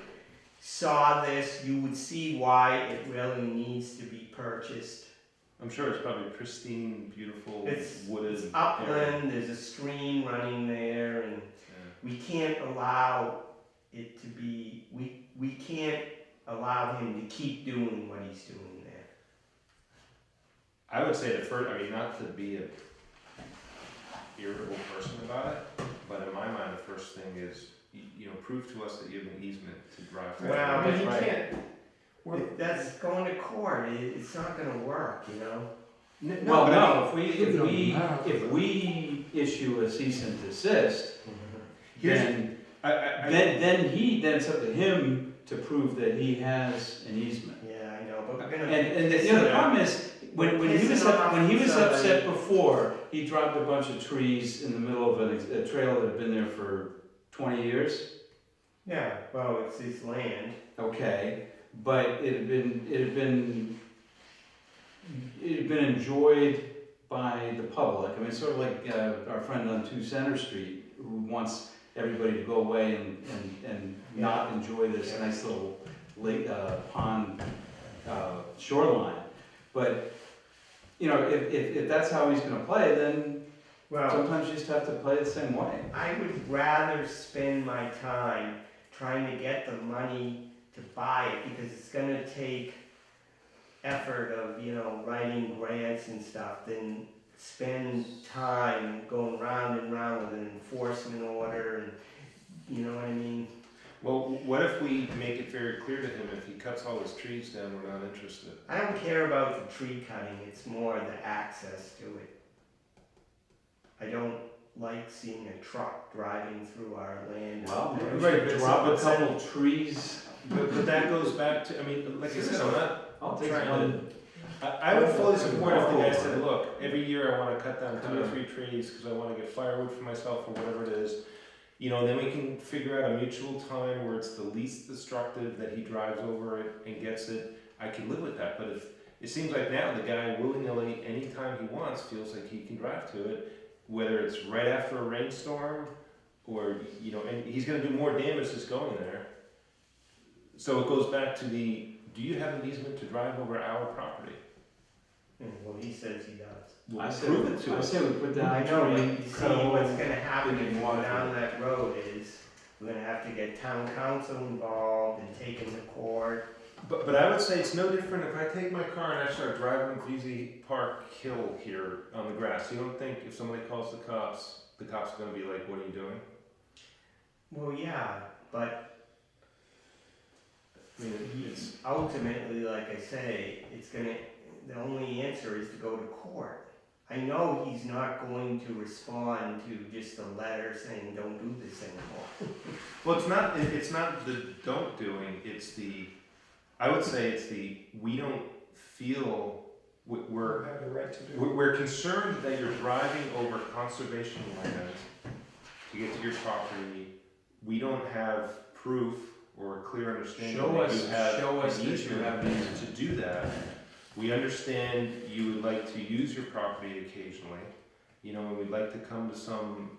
saw this, you would see why it really needs to be purchased. I'm sure it's probably pristine, beautiful, It's wooded. It's area. upland, there's a stream running there, and Yeah. we can't allow it to be, we can't allow him to keep doing what he's doing there. I would say the first, I mean, not to be a irritable person about it, but in my mind, the first thing is, you know, prove to us that you have an easement to drive through. Well, But but you right. can't. That's going to court, it's not gonna work, you know? Well, but I mean, no, if we issue a cease and desist, then, then it's up to him to prove that he has an easement. Yeah, I know, but we're gonna. And the problem is, when he was upset before, he dropped a bunch of trees in the middle of a trail that had been there for 20 years. Yeah, well, it's his land. Okay, but it had been enjoyed by the public. I mean, sort of like our friend on 2 Center Street, who wants everybody to go away and not enjoy this nice little lake, pond shoreline. But, you know, if that's how he's gonna play, then Well, sometimes you just have to play the same way. I would rather spend my time trying to get the money to buy it, because it's gonna take effort of, you know, writing grants and stuff, than spend time going round and round with an enforcement order, and, you know what I mean? Well, what if we make it very clear to him, if he cuts all his trees down, we're not interested? I don't care about the tree cutting, it's more the access to it. I don't like seeing a truck driving through our land. Well, maybe we Right, should but drop a some- couple trees. But that goes back to, I mean, like I said, I'm not I'll take trying one. to, I would fully support if the guy said, look, every year I wanna cut down 2 or 3 trees, cause I wanna get firewood for myself or whatever it is. You know, then we can figure out a mutual time where it's the least destructive, that he drives over it and gets it. I can live with that, but if, it seems like now the guy willy-nilly, anytime he wants, feels like he can drive to it, whether it's right after a rainstorm, or, you know, and he's gonna do more damage just going there. So it goes back to the, do you have an easement to drive over our property? Well, he says he does. Well, I say, prove it to I us. say we put down I a know, but tree, you see, cut a hole. what's gonna happen in if the we water. go down that road is, we're gonna have to get town council involved and take him to court. But I would say it's no different if I take my car and I start driving Veazey Park Hill here on the grass. You don't think if somebody calls the cops are gonna be like, what are you doing? Well, yeah, but I mean, it's, ultimately, like I say, it's gonna, the only answer is to go to court. I know he's not going to respond to just a letter saying, don't do this anymore. well, it's not the don't doing, it's the, I would say it's the, we don't feel, we're, Have the right to do. we're concerned that you're driving over conservation land to get to your property. We don't have proof or a clear understanding Show that us, you have show us an that you easement have an easement. to do that. We understand you would like to use your property occasionally, you know, and we'd like to come to some,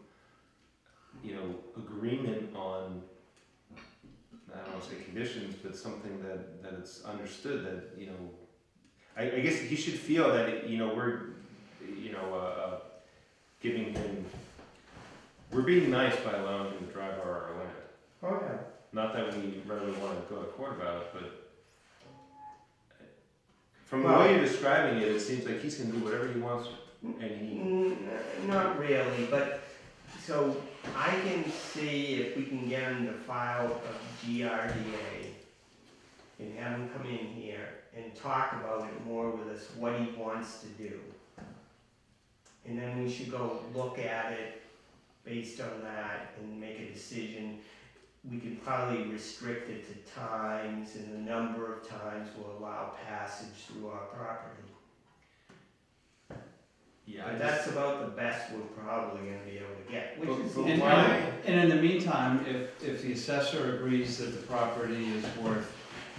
you know, agreement on, I don't want to say conditions, but something that it's understood that, you know, I guess he should feel that, you know, we're, you know, giving him, we're being nice by allowing him to drive our land. Oh, yeah. Not that we really want to go to court about it, but from the Well- way you're describing it, it seems like he's gonna do whatever he wants, and he, Not really, but, so I can see if we can get him to file a GRDA and have him come in here and talk about it more with us, what he wants to do. and then we should go look at it based on that and make a decision. We could probably restrict it to times, and the number of times will allow passage through our property. Yeah. But that's about the best we're probably gonna be able to get, which is And, why. and in the meantime, if the assessor agrees that the property is worth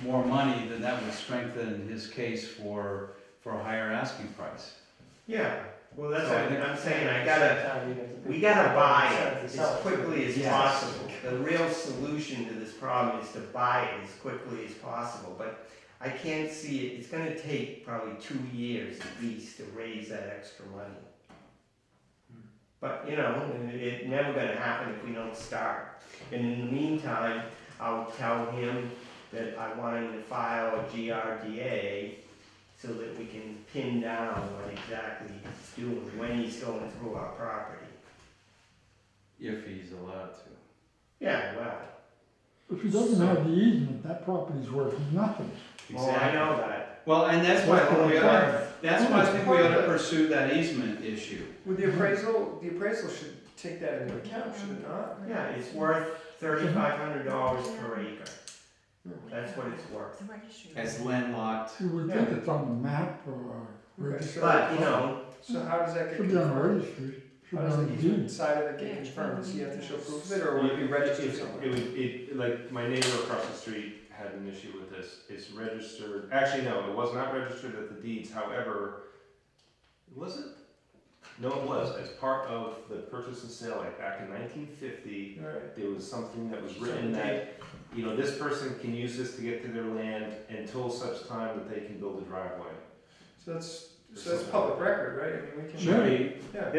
more money, then that would strengthen his case for a higher asking price. Yeah, well, that's So I what think- I'm saying, we gotta buy it as quickly as possible. The real solution to this problem is to buy it as quickly as possible, but I can't see it, it's gonna take probably 2 years at least to raise that extra money. But, you know, it's never gonna happen if we don't start. And in the meantime, I'll tell him that I want him to file a GRDA so that we can pin down what exactly he's doing, when he's going through our property. If he's allowed to. Yeah, well, If he doesn't have the easement, that property's worth nothing. well, I know that. Well, and that's why I think we ought, Worth. that's why I think we ought to pursue that easement issue. With the appraisal should take that into account, should it not? Yeah, it's worth $3,500 per acre. That's what it's worth. The registry. As landlocked. You would think it's on the map or registry. But, you know, So how does that get Should be on the confirmed? registry, should How be does on the the easement deed. side of it get Yeah, confirmed? Does he have to show it's- proof of it, or will it be registered somewhere? Like, my neighbor across the street had an issue with this, it's registered, actually, no, it was not registered at the deeds, however, was it? No, it was, as part of the purchase and sale, like back in 1950, Alright. there was something that was written that, you know, this person can use this to get to their land until such time that they can build a driveway. So that's public record, right? I mean, we can. Sure. Yeah.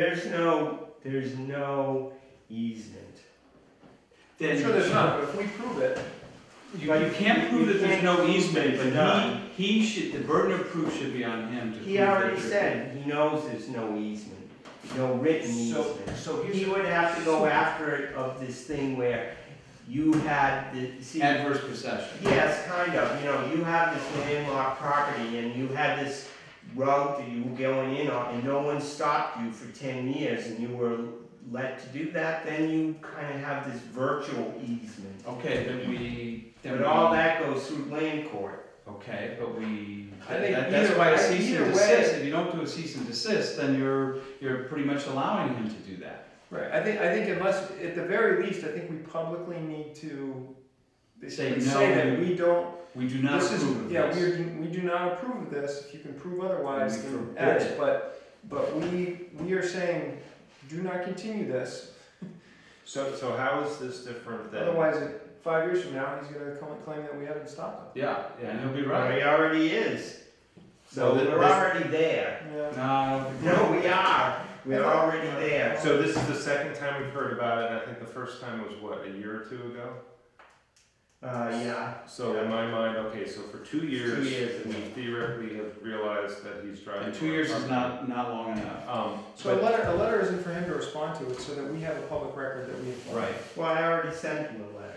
there's no easement. I'm sure there's not, but if we prove it, You can't prove that there's no easement, but None. he should, the burden of proof should be on him to prove He that already there- said he knows there's no easement, no written easement. So He would have to go after it of this thing where you had the, see. Adverse possession. Yes, kind of, you know, you have this landlocked property and you had this route that you were going in on and no one stopped you for 10 years and you were let to do that, then you kind of have this virtual easement. Okay, But all that goes through land court. Okay, but I think that's either why a way- cease either and way- desist, if you don't do a cease and desist, then you're pretty much allowing him to do that. right, I think unless, at the very least, I think we publicly need to Say basically no. say that we don't, We do not this is, approve of yeah, this. we do not approve of this, if you can prove otherwise, We then forbid X, it. but we are saying, do not continue this, So how is this different than? otherwise, 5 years from now, he's gonna come and claim that we haven't stopped him. Yeah, and he'll be Well, right. he already is. So Well, we're this- already there. Yeah. No, I don't think. No, we are. We're already there. So this is the second time we've heard about it, and I think the first time was what, a year or two ago? Yeah. So in my mind, okay, so for 2 years, 2 years we ago. theoretically have realized that he's driving. And 2 years is not long enough. So a letter isn't for him to respond to, it's so that we have a public record that we have. Right. Well, I already sent him a letter.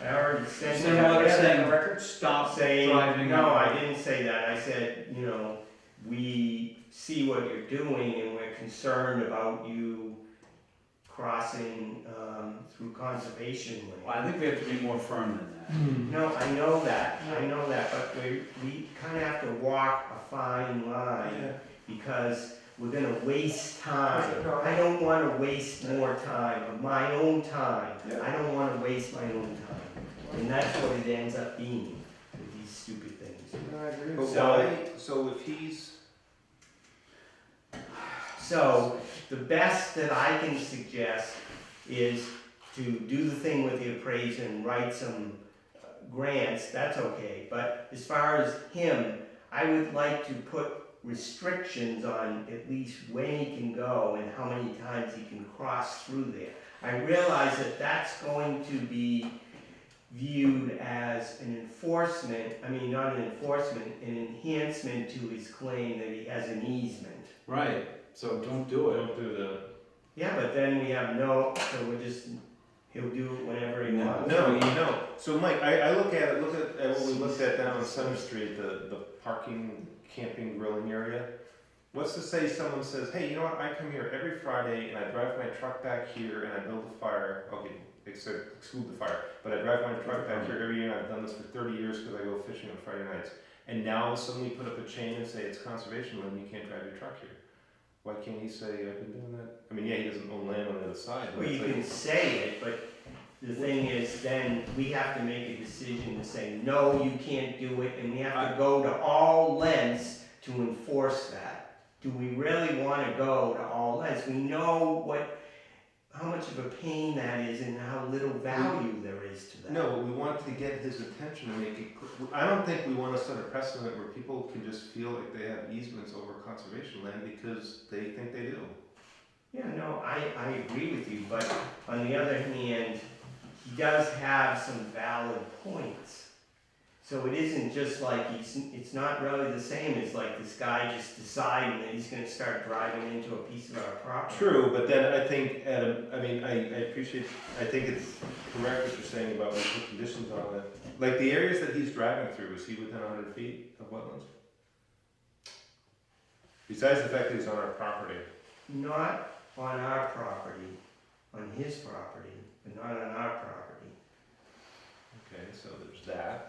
I already sent Send him a a letter letter saying, record? stop saying, driving. no, on- I didn't say that. I said, you know, we see what you're doing and we're concerned about you crossing through conservation Well, land. I think we have to be more firm than that. No, I know that, but we kind of have to walk a fine line Yeah. because we're gonna waste time. No. I don't wanna waste more time, of my own time. Yeah. I don't wanna waste my own time. And that's what it ends up being with these stupid things. No, I agree. But So- why, so if he's, So, the best that I can suggest is to do the thing with the appraiser and write some grants, that's okay. But as far as him, I would like to put restrictions on at least when he can go and how many times he can cross through there. I realize that that's going to be viewed as an enforcement, I mean, not an enforcement, an enhancement to his claim that he has an easement. Right, so don't do it. don't do the, Yeah, but then we have no, so we're just, he'll do it whenever he wants. no. So Mike, I look at what we looked at down on Center Street, the parking, camping, grilling area. What's to say someone says, hey, you know what, I come here every Friday and I drive my truck back here and I build a fire, okay, exclude the fire, but I drive my truck back here every year and I've done this for 30 years because I go fishing on Friday nights. And now suddenly put up a chain and say it's conservation land, you can't drive your truck here. Why can't he say, I've been doing that? I mean, yeah, he doesn't own land on the other side, but Well, it's you like, can say it, but the thing is, then we have to make a decision to say, no, you can't do it, and we have to go to all lengths to enforce that. Do we really wanna go to all lengths? We know how much of a pain that is and how little value there is to that. no, but we want to get his attention and make it, I don't think we want to set a precedent where people can just feel like they have easements over conservation land because they think they do. Yeah, no, I agree with you, but on the other hand, he does have some valid points. So it isn't just like it's not really the same as like this guy just deciding that he's gonna start driving into a piece of our property. True, but then I think, Adam, I mean, I appreciate, I think it's correct what you're saying about when you put conditions on it. Like the areas that he's driving through, is he within 100 feet of wetlands? Besides the fact that he's on our property. Not on our property, on his property, but not on our property. Okay, so there's that.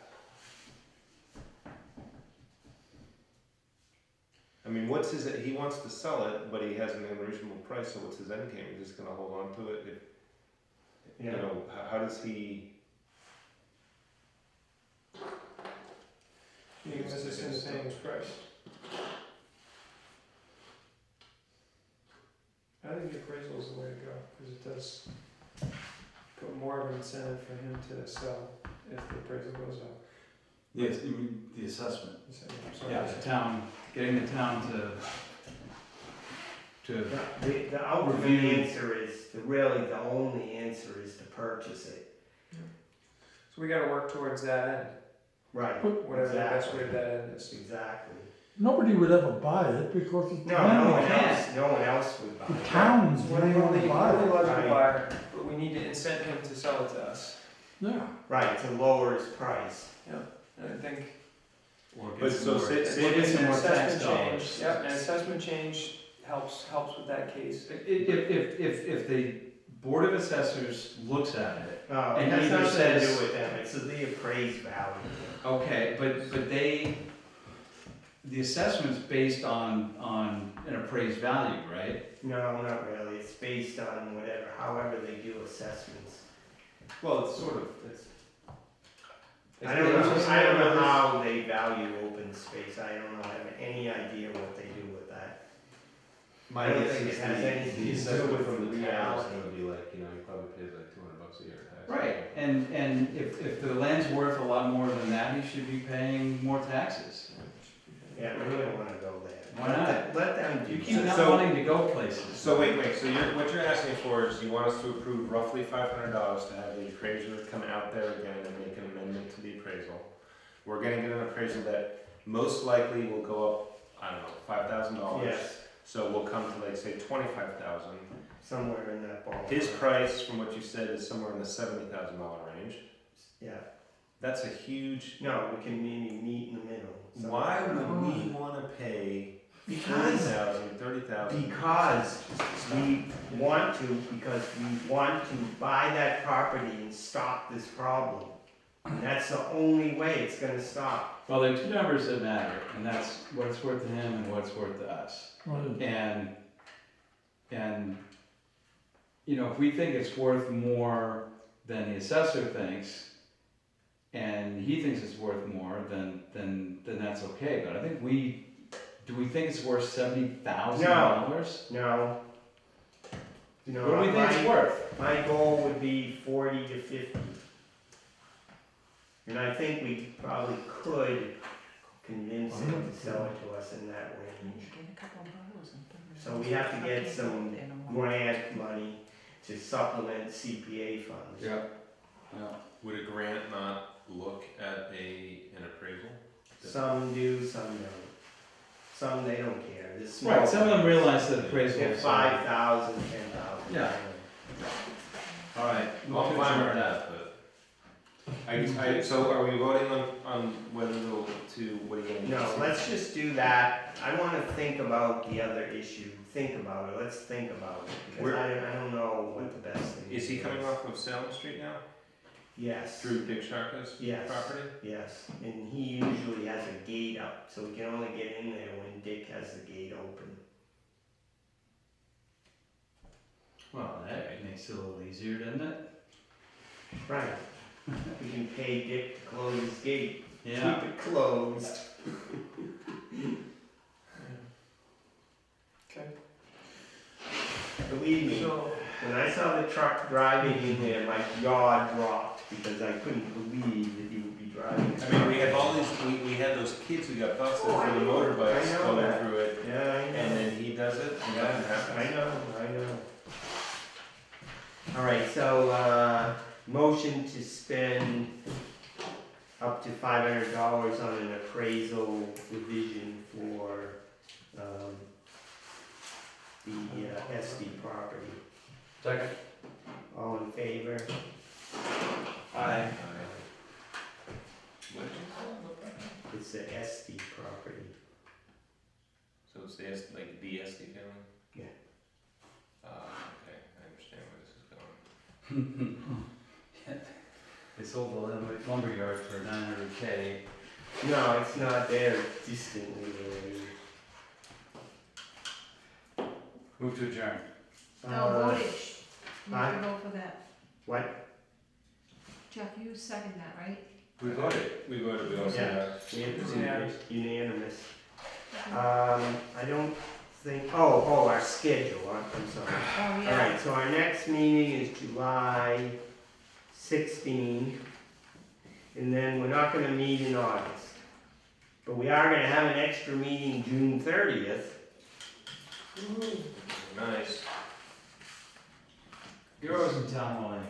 I mean, what's his, he wants to sell it, but he has an unreasonable price, so what's his end game? He's just gonna hold on to it? You Yeah. know, how does he? You can miss this in the same price. I think the appraisal is the way to go, because it does put more of an incentive for him to sell if the appraisal goes up. Yes, you mean the assessment. Sorry. Yeah, the town, getting the town to The ultimate Review. answer is, really the only answer is to purchase it. So we gotta work towards that end, Right. whatever the best Exactly. way to that end is. Exactly. Nobody would ever buy it because it's No, no one else would buy The it. town's It's gonna one wanna really buy it. logical Right. buyer, but we need to incent him to sell it to us. Yeah. Right, to lower his price. And I think or But get so some more, say- or say get some an more tax assessment dollars. change, yep, an assessment change helps with that case. If the Board of Assessors looks at it, Oh, And it has either nothing to says- do with them, it's the appraised value. okay, but the assessment's based on an appraised value, right? No, not really, it's based on however they do assessments. Well, it's sort of, it's. I don't know how they value open space, I don't have any idea what they do with that. My I don't guess think is it has anything to the do assessment with from the town is reality. gonna be like, you know, he probably pays like $200 a year tax. Right, and if the land's worth a lot more than that, he should be paying more taxes. Yeah, we don't wanna go there. Why not? Let them do You that. keep not So- wanting to go places. So wait, so what you're asking for is you want us to approve roughly $500 to have the appraiser come out there again and make an amendment to the appraisal. We're gonna get an appraisal that most likely will go up, I don't know, $5,000. Yes, So we'll come to like, say, 25,000. somewhere in that ballpark. His price, from what you said, is somewhere in the $70,000 range. Yeah, That's a huge, no, we can maybe meet in the middle. why would we wanna pay Because 20,000, 30,000? Because we want to buy that property and stop this problem. And that's the only way it's gonna stop. Well, there are two numbers that matter, and that's what it's worth to him and what it's worth to us. Right. And, you know, if we think it's worth more than the assessor thinks, and he thinks it's worth more, then that's okay, but I think do we think it's worth $70,000? No. No, What do we think it's worth? my goal would be 40 to 50. And I think we probably could convince him to sell it to us in that range. So we have to get some grant money to supplement CPA funds. Yeah. Would a grant not look at an appraisal? Some do, some don't. Some they don't care. The small Right, some of them ones realize that appraisal get is. 5,000, 10,000. Yeah. All right. Well, I'm fine with that, but. So are we voting on whether we'll to, what are you gonna do? No, let's just do that. I wanna think about the other issue. Think about it, let's think about it. Because Where- I don't know what the best thing is. Is he coming off of Salem Street now? Yes. Through Dick Sharka's Yes. property? Yes, and he usually has a gate up, so we can only get in there when Dick has the gate open. Well, that makes it a little easier, doesn't it? Right. We can pay Dick to close his gate. Yeah. Keep it closed. Okay. Believe me, So, when I saw the truck driving in there, my jaw dropped because I couldn't believe that he would be driving. I mean, we have all these, we had those kids who got busted Oh, for I the know. motorbikes I know going that. through it, Yeah, I know. and then he does it, and nothing happens. I know. All right, so, motion to spend up to $500 on an appraisal revision for, the SD property. Second. All in favor? Aye. What did you call it? What property? It's the SD property. So it's the like the SD family? Yeah. Okay, I understand where this is going. They sold the lumberyard for $900K. No, it's not there distantly related. Move to adjourn. No, votage. You have to vote for that. What? Jeff, you second that, right? We voted. We voted, we also Yeah. Unanimous. Unanimous. I don't think, our schedule, I'm sorry. Oh, All yeah. right, so our next meeting is July 16, and then we're not gonna meet in August. But we are gonna have an extra meeting June 30th. nice. You're always in town hall anyway.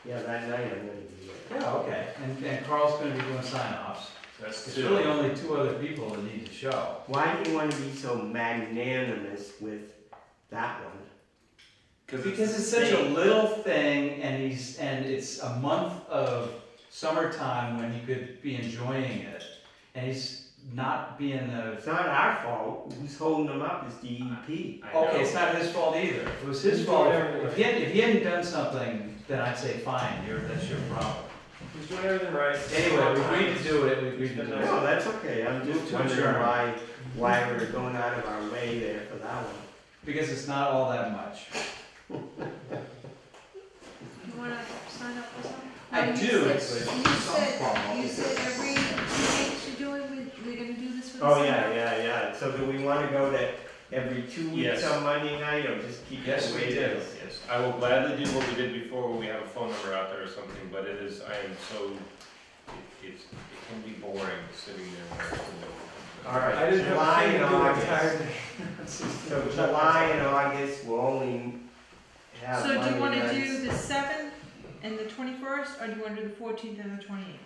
Yeah, that night I'm gonna be there. Yeah, okay. And Carl's gonna be doing sign-offs. That's There's two. really only 2 other people that need to show. Why do you wanna be so magnanimous with that one? Because it's such a little thing, and it's a month of summertime when he could be enjoying it, and he's not being the. It's not our fault, who's holding them up is DEP. I know. Okay, it's not his fault either. If it was his fault, if he hadn't done something, then I'd say, fine, that's your problem. he's doing everything right. Anyway, we agreed to do it, we agreed to do it. No, that's okay, I'm just Move to wondering adjourn. why we're going out of our way there for that one. Because it's not all that much. You wanna sign up for something? I No, do, You it's said every 2 weeks you're doing, we're gonna do this for the Oh, summer? yeah, so do we wanna go to every 2 weeks Yes. on Monday night, or just keep it Yes, the we way it do. is? Yes, I will gladly do what we did before, where we have a phone number out there or something, but it can be boring sitting there. All right, I didn't have July a thing and to do that August. entire day. So July and August will only have So do you Monday wanna nights. do the 7th and the 21st, or do you wanna do the 14th and the 28th?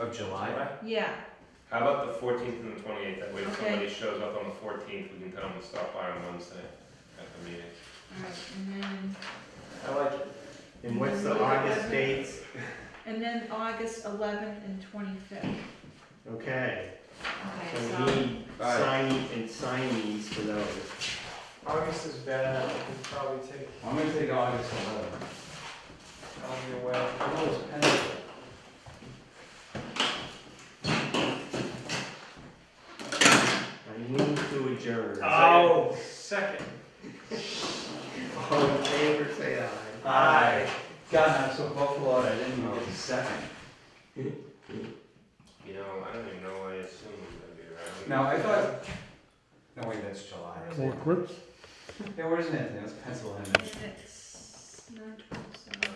Of July? Yeah, How about the 14th and the 28th? That way if Okay. somebody shows up on the 14th, we can tell them to stop by on Wednesday at the meeting. alright, and then, I like it. And what's the August dates? August 11th and 25th. Okay, Okay, so so, we need signees for those. August is bad, I could probably take, I'm gonna take August 11th. I'll be away. I'm always pencil. I move to adjourn. Oh, second. All in favor, say aye. Aye. God, I'm so buffalo, I didn't even get a second. You know, I don't even know why I assumed it would be around. No, I thought, no wait, that's July. More quits? Hey, where's Anthony? Let's pencil him in. and it's 9:27.